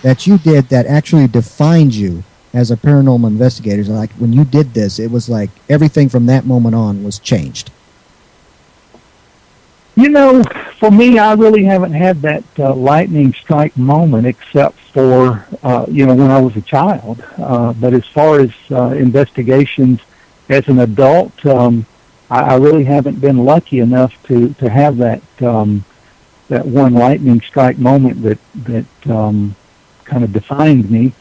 that you did that actually defined you as a paranormal investigator? Like when you did this, it was like everything from that moment on was changed. For me, I really haven't had that lightning strike moment except for, when I was a child. But as far as investigations as an adult, I really haven't been lucky enough to have that that one lightning strike moment that kind of defined me.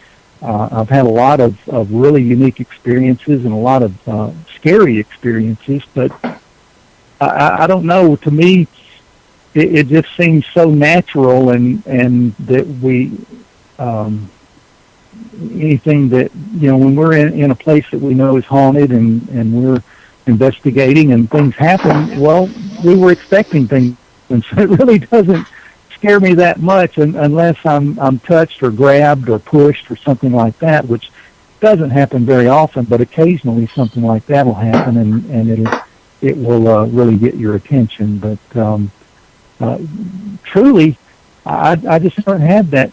I've had a lot of really unique experiences and a lot of scary experiences, but I don't know. To me, it just seems so natural, and that we anything that, when we're in a place that we know is haunted and we're investigating and things happen, well, we were expecting things, and so it really doesn't scare me that much unless I'm touched or grabbed or pushed or something like that, which doesn't happen very often, but occasionally something like that will happen, and it will really get your attention. But truly, I just haven't had that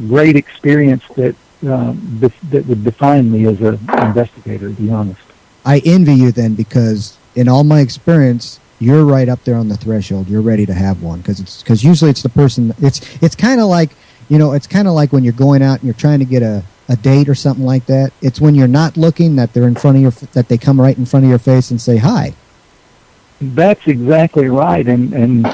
great experience that would define me as an investigator, to be honest. I envy you then, because in all my experience, you're right up there on the threshold. You're ready to have one, because usually it's the person. It's kind of like, it's kind of like when you're going out and you're trying to get a date or something like that. It's when you're not looking that they're in front of that they come right in front of your face and say hi. That's exactly right, and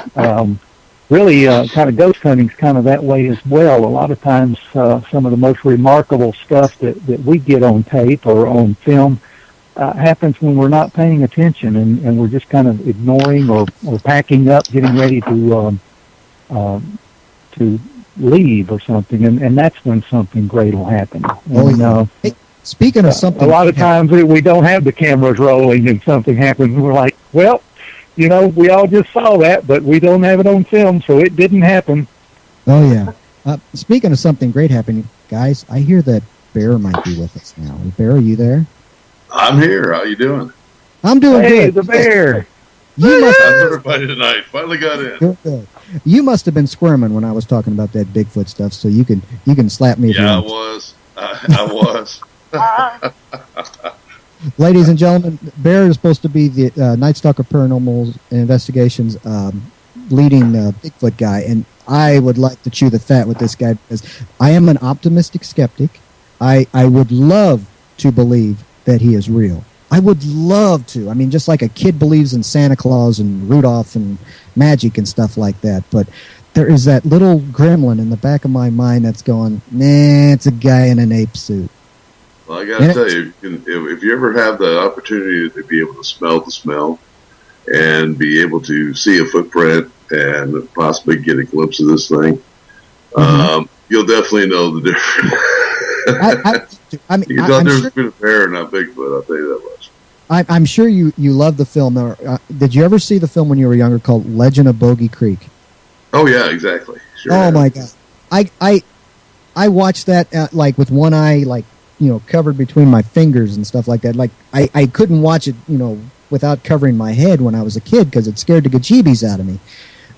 really, kind of ghost hunting's kind of that way as well. A lot of times, some of the most remarkable stuff that we get on tape or on film happens when we're not paying attention, and we're just kind of ignoring or packing up, getting ready to leave or something, and that's when something great will happen. And, hey, speaking of something, a lot of times we don't have the cameras rolling and something happens, and we're like, well, we all just saw that, but we don't have it on film, so it didn't happen. Oh, yeah. Speaking of something great happening, guys, I hear that Bear might be with us now. Bear, are you there? I'm here. How you doing? I'm doing good. Hey, the Bear! How's everybody tonight? Finally got in. Good. You must have been squirming when I was talking about that Bigfoot stuff, so you can slap me. Yeah, I was. I was. Ladies and gentlemen, Bear is supposed to be the NightStalker Paranormal Investigations leading Bigfoot guy, and I would like to chew the fat with this guy, because I am an optimistic skeptic. I would love to believe that he is real. I would love to. I mean, just like a kid believes in Santa Claus and Rudolph and magic and stuff like that, but there is that little gremlin in the back of my mind that's going, nah, it's a guy in an ape suit. Well, I got to tell you, if you ever have the opportunity to be able to smell the smell and be able to see a footprint and possibly get a glimpse of this thing, you'll definitely know the difference. You can tell the difference between a bear and not Bigfoot, I'll tell you that much. I'm sure you love the film. Did you ever see the film when you were younger called Legend of Bogey Creek? Oh, yeah, exactly. Sure. Oh, my God. I watched that like with one eye, like, covered between my fingers and stuff like that. Like, I couldn't watch it, without covering my head when I was a kid, because it scared the bejeebies out of me.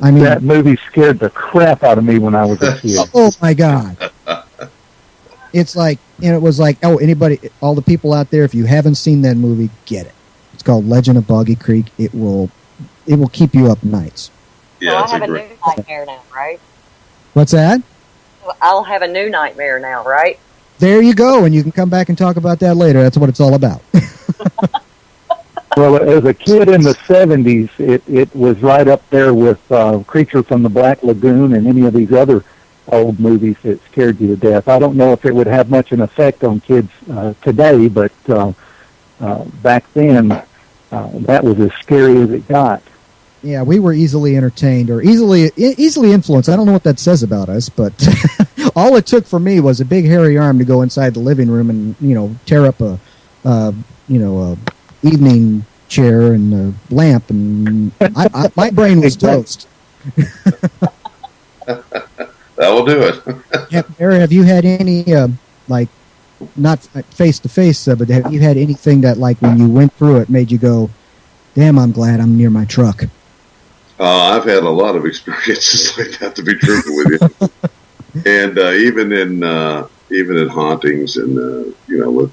I mean, that movie scared the crap out of me when I was a kid. Oh, my God. It's like, it was like, all the people out there, if you haven't seen that movie, get it. It's called Legend of Boggy Creek. It will keep you up nights. Yeah, I'll have a new nightmare now, right? What's that? I'll have a new nightmare now, right? There you go, and you can come back and talk about that later. That's what it's all about. Well, as a kid in the 70s, it was right up there with Creature from the Black Lagoon and any of these other old movies that scared you to death. I don't know if it would have much an effect on kids today, but back then, that was as scary as it got. Yeah, we were easily entertained or easily influenced. I don't know what that says about us, but all it took for me was a big hairy arm to go inside the living room and tear up a evening chair and a lamp, and my brain was toast. That will do it. Barry, have you had any like, not face to face, but have you had anything that, like, when you went through it, made you go, "Damn, I'm glad I'm near my truck"? I've had a lot of experiences like that, to be truthful with you, and even in hauntings and with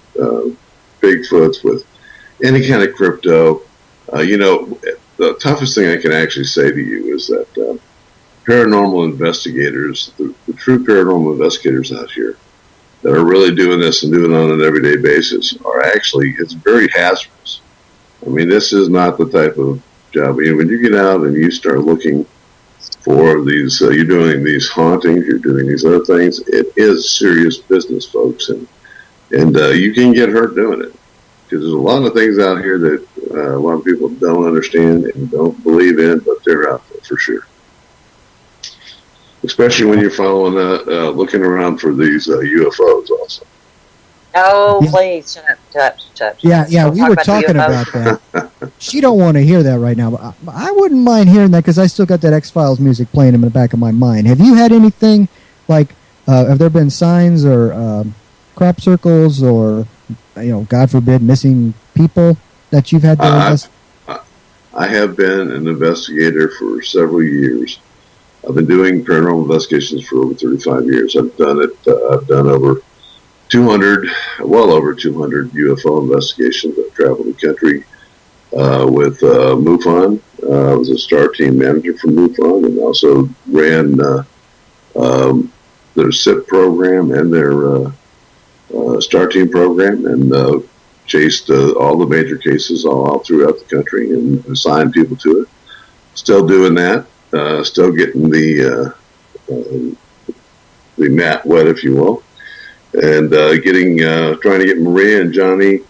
Bigfoots, with any kind of crypto. The toughest thing I can actually say to you is that paranormal investigators, the true paranormal investigators out here that are really doing this and doing it on an everyday basis, it's very hazardous. I mean, this is not the type of job. When you get out and you start looking for these. You're doing these hauntings, you're doing these other things. It is serious business, folks, and you can get hurt doing it, because there's a lot of things out here that a lot of people don't understand and don't believe in, but they're out there for sure. Especially when you're following, looking around for these UFOs also. Oh, please, shut. Yeah, we were talking about that. She don't want to hear that right now, but I wouldn't mind hearing that, because I still got that X-Files music playing in the back of my mind. Have you had anything like, have there been signs or crop circles or, God forbid, missing people that you've had to investigate? I have been an investigator for several years. I've been doing paranormal investigations for over 35 years. I've done it. I've done over 200 UFO investigations. I've traveled the country with MUFON. I was a star team manager for MUFON, and also ran their SIP program and their star team program, and chased all the major cases all throughout the country and assigned people to it. Still doing that. Still getting the mat wet, if you will, and trying to get Maria and Johnny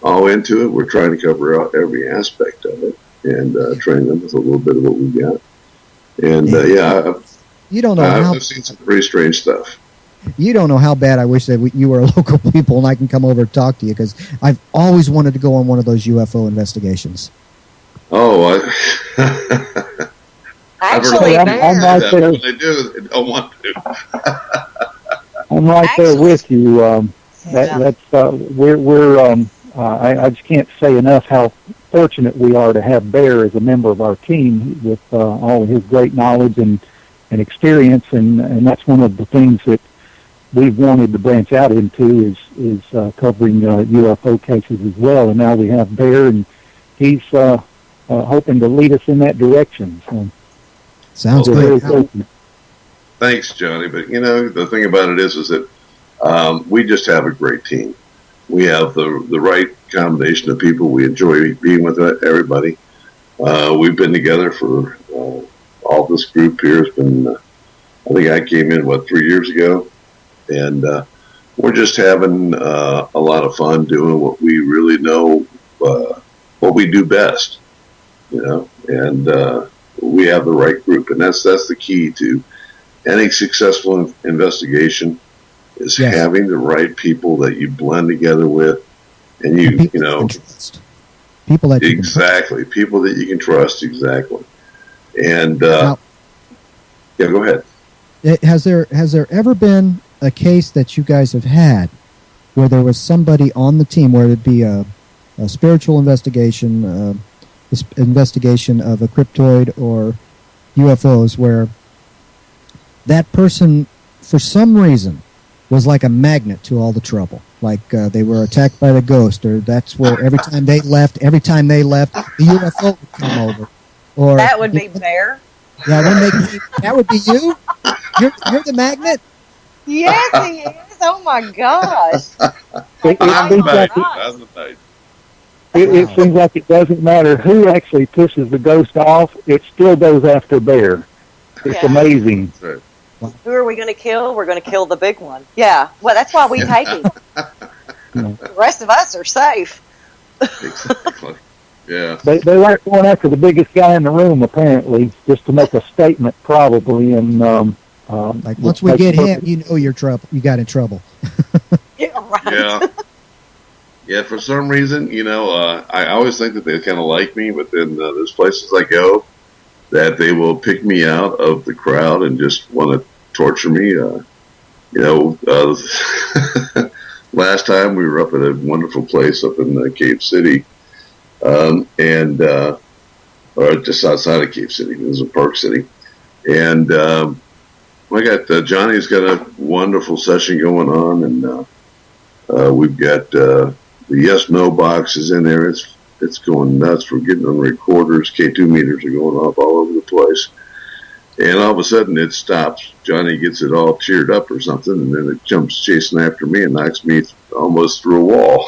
all into it. We're trying to cover out every aspect of it and train them with a little bit of what we got. And you don't know I've seen some pretty strange stuff. You don't know how bad I wish that you were local people and I can come over and talk to you, because I've always wanted to go on one of those UFO investigations. Oh, Actually, I'm right there. I do. I don't want to. I'm right there with you. I just can't say enough how fortunate we are to have Bear as a member of our team with all of his great knowledge and experience, and that's one of the things that we've wanted to branch out into is covering UFO cases as well. And now we have Bear, and he's hoping to lead us in that direction. So. Sounds great. Thanks, Johnny. But the thing about it is that we just have a great team. We have the right combination of people. We enjoy being with everybody. We've been together for all this group here. Has been. I think I came in 3 years ago, and we're just having a lot of fun doing what we really know, what we do best. And we have the right group, and that's the key to any successful investigation is having the right people that you blend together with, and people that you can trust, exactly. And go ahead. Has there ever been a case that you guys have had where there was somebody on the team, where it'd be a spiritual investigation, investigation of a cryptoid or UFOs, where that person, for some reason, was like a magnet to all the trouble? Like they were attacked by the ghost, or that's where every time they left, the UFO would come over. Or that would be Bear. Yeah, that would be you. You're the magnet. Yes, he is. Oh my gosh! It seems like it doesn't matter who actually pisses the ghost off; it still goes after Bear. It's amazing. Right. Who are we going to kill? We're going to kill the big one. Yeah. Well, that's why we take him. The rest of us are safe. Exactly. Yeah. They like going after the biggest guy in the room, apparently, just to make a statement, probably. And like once we get him, you're trouble. You got in trouble. Yeah. Right. Yeah. Yeah. For some reason, I always think that they kind of like me, but then there's places I go that they will pick me out of the crowd and just want to torture me. Last time we were up at a wonderful place up in Cave City, or just outside of Cave City. It was in Park City. And we got Johnny's got a wonderful session going on, and we've got the yes/no boxes in there. It's going nuts. We're getting on recorders. K2 meters are going off all over the place. And all of a sudden it stops. Johnny gets it all cheered up or something, and then it jumps chasing after me and knocks me almost through a wall.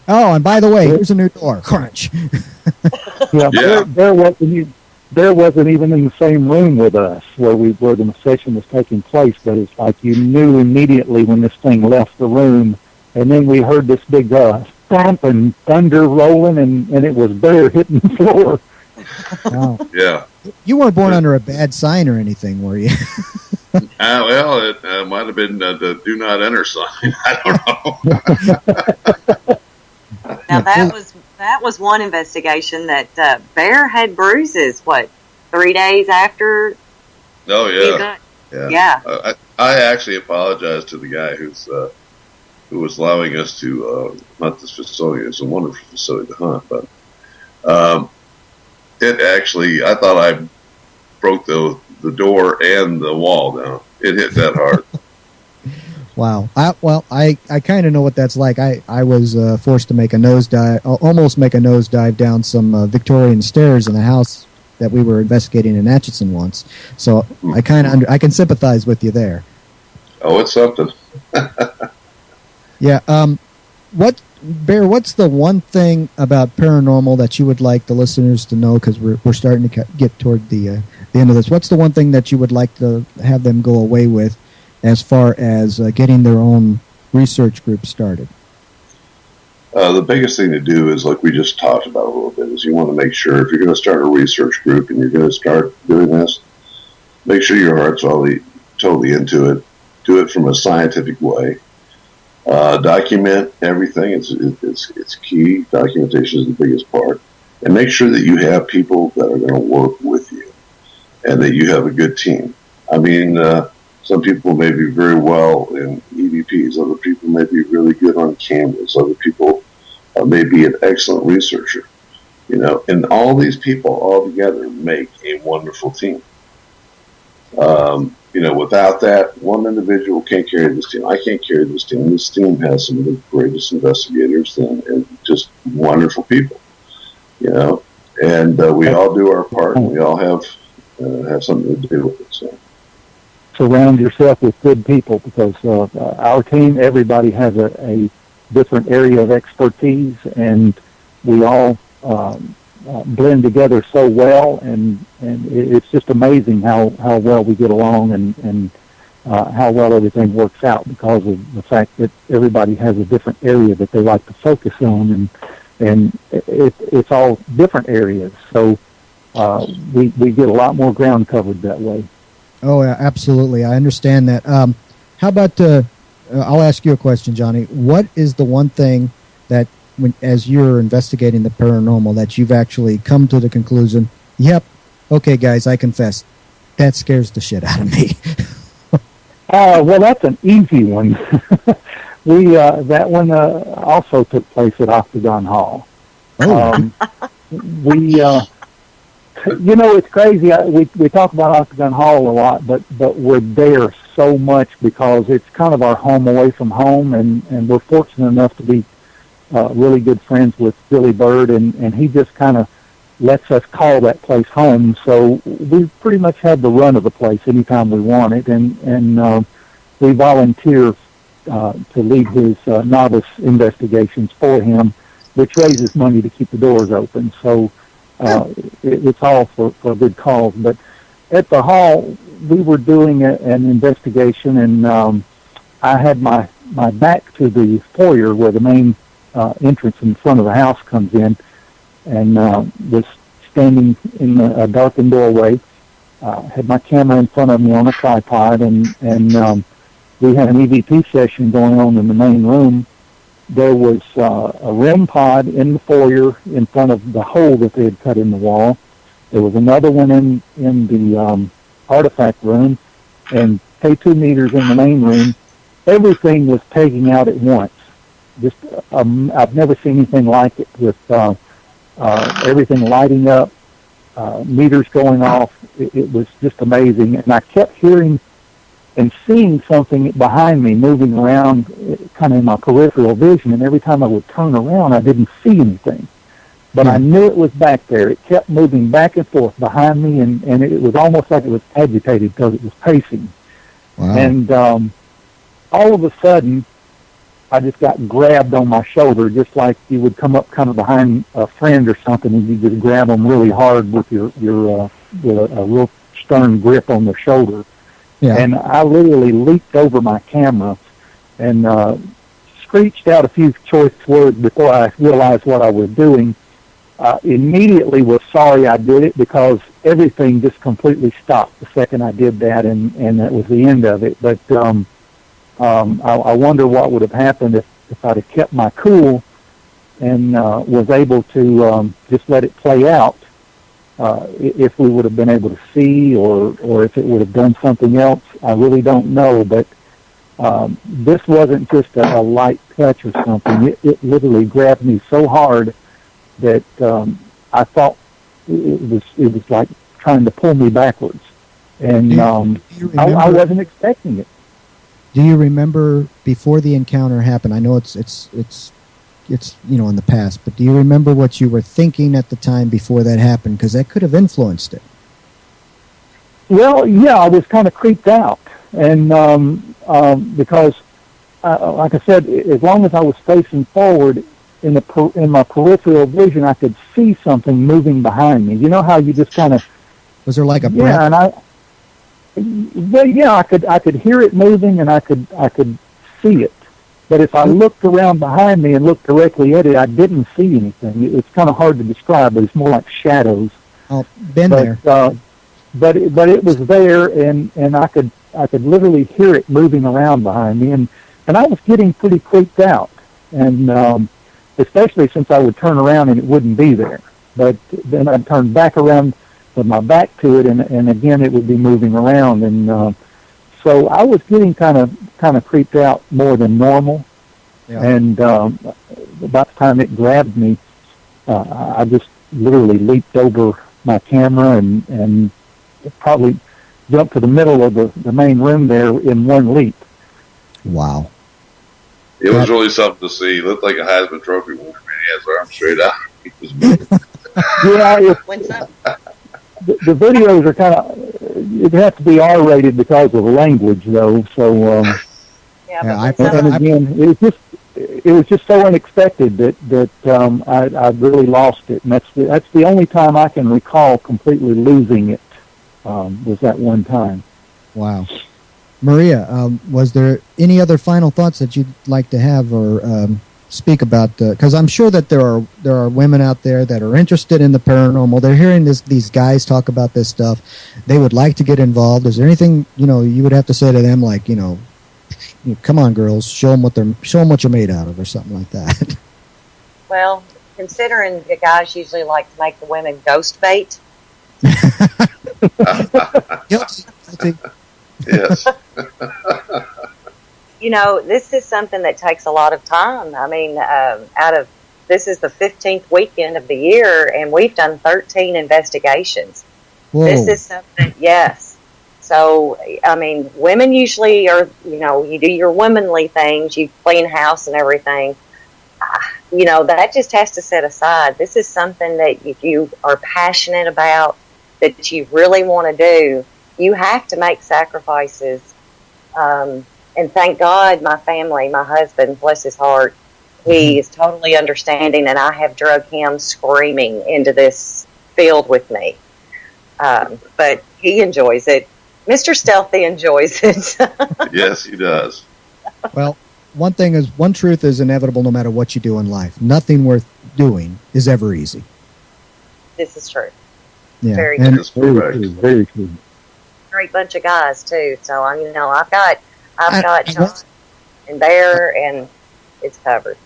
Oh, and by the way, here's a new door. Crunch. They're Bear wasn't even in the same room with us where the session was taking place, but it's like you knew immediately when this thing left the room, and then we heard this big thump and thunder rolling, and it was Bear hitting the floor. Wow. Yeah. You weren't born under a bad sign or anything, were you? Well, it might have been the do not enter sign. I don't know. Now that was one investigation that Bear had bruises. What, 3 days after? Oh yeah, yeah. I actually apologize to the guy who was allowing us to hunt this facility. It's a wonderful facility to hunt, but it actually, I thought I broke the door and the wall down. It hit that hard. Wow. I kind of know what that's like. I was forced to make a nosedive, almost make a nosedive down some Victorian stairs in a house that we were investigating in Atchison once. So I I can sympathize with you there. Oh, it's something. Yeah. Bear, what's the one thing about paranormal that you would like the listeners to know? Because we're starting to get toward the end of this. What's the one thing that you would like to have them go away with as far as getting their own research group started? The biggest thing to do is, like we just talked about a little bit, is you want to make sure if you're going to start a research group and you're going to start doing this, make sure your heart's totally into it. Do it from a scientific way. Document everything. It's key. Documentation is the biggest part. And make sure that you have people that are going to work with you and that you have a good team. I mean, some people may be very well in EVPs. Other people may be really good on cameras. Other people may be an excellent researcher. And all these people all together make a wonderful team. Without that, one individual can't carry this team. I can't carry this team. This team has some of the greatest investigators and just wonderful people. And we all do our part, and we all have something to do with it. So surround yourself with good people, because our team, everybody has a different area of expertise, and we all blend together so well, and it's just amazing how well we get along and how well everything works out, because of the fact that everybody has a different area that they like to focus on, and it's all different areas. So we get a lot more ground covered that way. Oh, absolutely. I understand that. How about, I'll ask you a question, Johnny. What is the one thing that, as you're investigating the paranormal, that you've actually come to the conclusion, yep, okay, guys, I confess, that scares the shit out of me? Well, that's an easy one. That one also took place at Octagon Hall. Oh. It's crazy. We talk about Octagon Hall a lot, but we're there so much because it's kind of our home away from home, and we're fortunate enough to be really good friends with Billy Bird, and he just kind of lets us call that place home. So we pretty much have the run of the place anytime we want it, and we volunteer to lead his novice investigations for him, which raises money to keep the doors open. So it's all for a good cause. But at the hall, we were doing an investigation, and I had my back to the foyer where the main entrance in front of the house comes in, and was standing in a darkened doorway. Had my camera in front of me on a tripod, and we had an EVP session going on in the main room. There was a REM pod in the foyer in front of the hole that they had cut in the wall. There was another one in the artifact room, and K2 meters in the main room. Everything was taking out at once. Just I've never seen anything like it, with everything lighting up, meters going off. It was just amazing, and I kept hearing and seeing something behind me moving around, kind of in my peripheral vision, and every time I would turn around, I didn't see anything. But I knew it was back there. It kept moving back and forth behind me, and it was almost like it was agitated because it was pacing. Wow. And all of a sudden, I just got grabbed on my shoulder, just like you would come up kind of behind a friend or something, and you just grab them really hard with your a real stern grip on the shoulder. Yeah. And I literally leaped over my camera and screeched out a few choice words before I realized what I was doing. Immediately was sorry I did it, because everything just completely stopped the second I did that, and that was the end of it. But I wonder what would have happened if I'd have kept my cool and was able to just let it play out. If we would have been able to see, or if it would have done something else, I really don't know. But this wasn't just a light touch or something. It literally grabbed me so hard that I thought it was like trying to pull me backwards, and I wasn't expecting it. Do you remember before the encounter happened? I know it's in the past, but do you remember what you were thinking at the time before that happened? Because that could have influenced it. Well, yeah, I was kind of creeped out, and because, like I said, as long as I was facing forward, in my peripheral vision, I could see something moving behind me. You know how you just kind of... Was there like a breath? Yeah, I could hear it moving, and I could see it. But if I looked around behind me and looked directly at it, I didn't see anything. It's kind of hard to describe, but it's more like shadows. Oh, there. But it was there, and I could literally hear it moving around behind me, and I was getting pretty creeped out, and especially since I would turn around and it wouldn't be there. But then I'd turn back around with my back to it, and again it would be moving around, and so I was getting kind of creeped out more than normal. Yeah. And about the time it grabbed me, I just literally leaped over my camera and probably jumped to the middle of the main room there in one leap. Wow. It was really something to see. He looked like a Heisman Trophy winner. He had his arms straight out. He was moving. The videos are kind of, it has to be R-rated because of the language, though. So, again, it was just so unexpected that I really lost it, and that's the only time I can recall completely losing it. Was that one time. Wow. Maria, was there any other final thoughts that you'd like to have or speak about? Because I'm sure that there are women out there that are interested in the paranormal. They're hearing these guys talk about this stuff. They would like to get involved. Is there anything you would have to say to them, like come on, girls, show them what you're made out of, or something like that? Well, considering the guys usually like to make the women ghost bait. Guilty. Yes. This is something that takes a lot of time. I mean, this is the 15th weekend of the year, and we've done 13 investigations. Whoa. This is something, yes. So, I mean, women usually are, you do your womanly things, you clean house and everything. That just has to set aside. This is something that if you are passionate about, that you really want to do, you have to make sacrifices. And thank God my family, my husband, bless his heart, he is totally understanding, and I have drug him screaming into this field with me. But he enjoys it. Mr. Stealthy enjoys it. Yes, he does. Well, one truth is inevitable no matter what you do in life. Nothing worth doing is ever easy. This is true. Yeah. Very true. That's correct. Very true. Great bunch of guys too. So I've got John and Bear, and it's covered.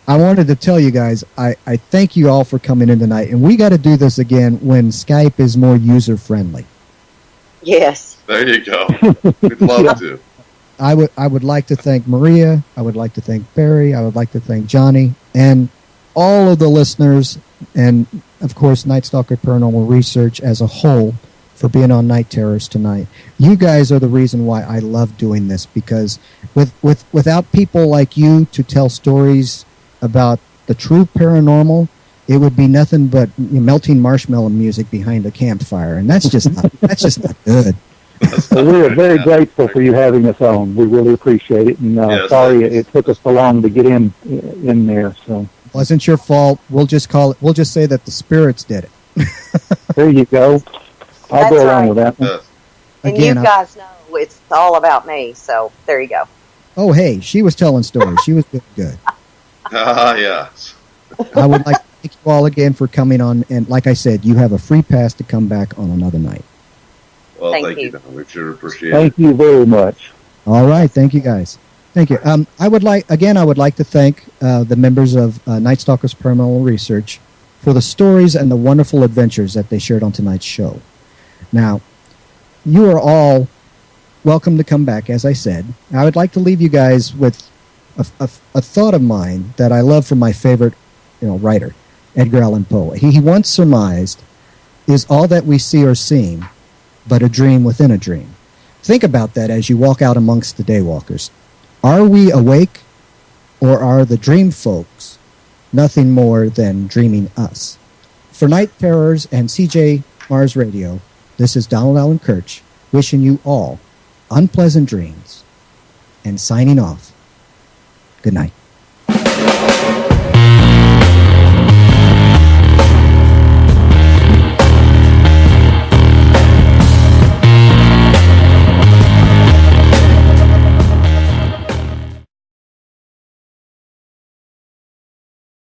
I wanted to tell you guys, I thank you all for coming in tonight, and we got to do this again when Skype is more user friendly. Yes. There you go. We'd love to. I would like to thank Maria. I would like to thank Barry. I would like to thank Johnny and all of the listeners, and of course Night Stalker Paranormal Research as a whole, for being on Night Terrors tonight. You guys are the reason why I love doing this, because without people like you to tell stories about the true paranormal, it would be nothing but melting marshmallow music behind a campfire, and that's just not good. Well, we are very grateful for you having us on. We really appreciate it, and sorry it took us so long to get in there. So wasn't your fault. We'll just say that the spirits did it. There you go. I'll go along with that one. And you guys know it's all about me, so there you go. Oh, hey, she was telling stories. She was doing good. Yes. I would like to thank you all again for coming on, and like I said, you have a free pass to come back on another night. Well, thank you, Don. We sure appreciate it. Thank you very much. All right, thank you guys. Thank you. I would like to thank the members of NightStalkers Paranormal Research for the stories and the wonderful adventures that they shared on tonight's show. Now, you are all welcome to come back, as I said. I would like to leave you guys with a thought of mine that I love from my favorite writer, Edgar Allan Poe. He once surmised, "Is all that we see or seem but a dream within a dream?" Think about that as you walk out amongst the daywalkers. Are we awake, or are the dream folks nothing more than dreaming us? For Night Terrors and CJ Mars Radio, this is Donald Allen Kirch wishing you all unpleasant dreams and signing off. Good night.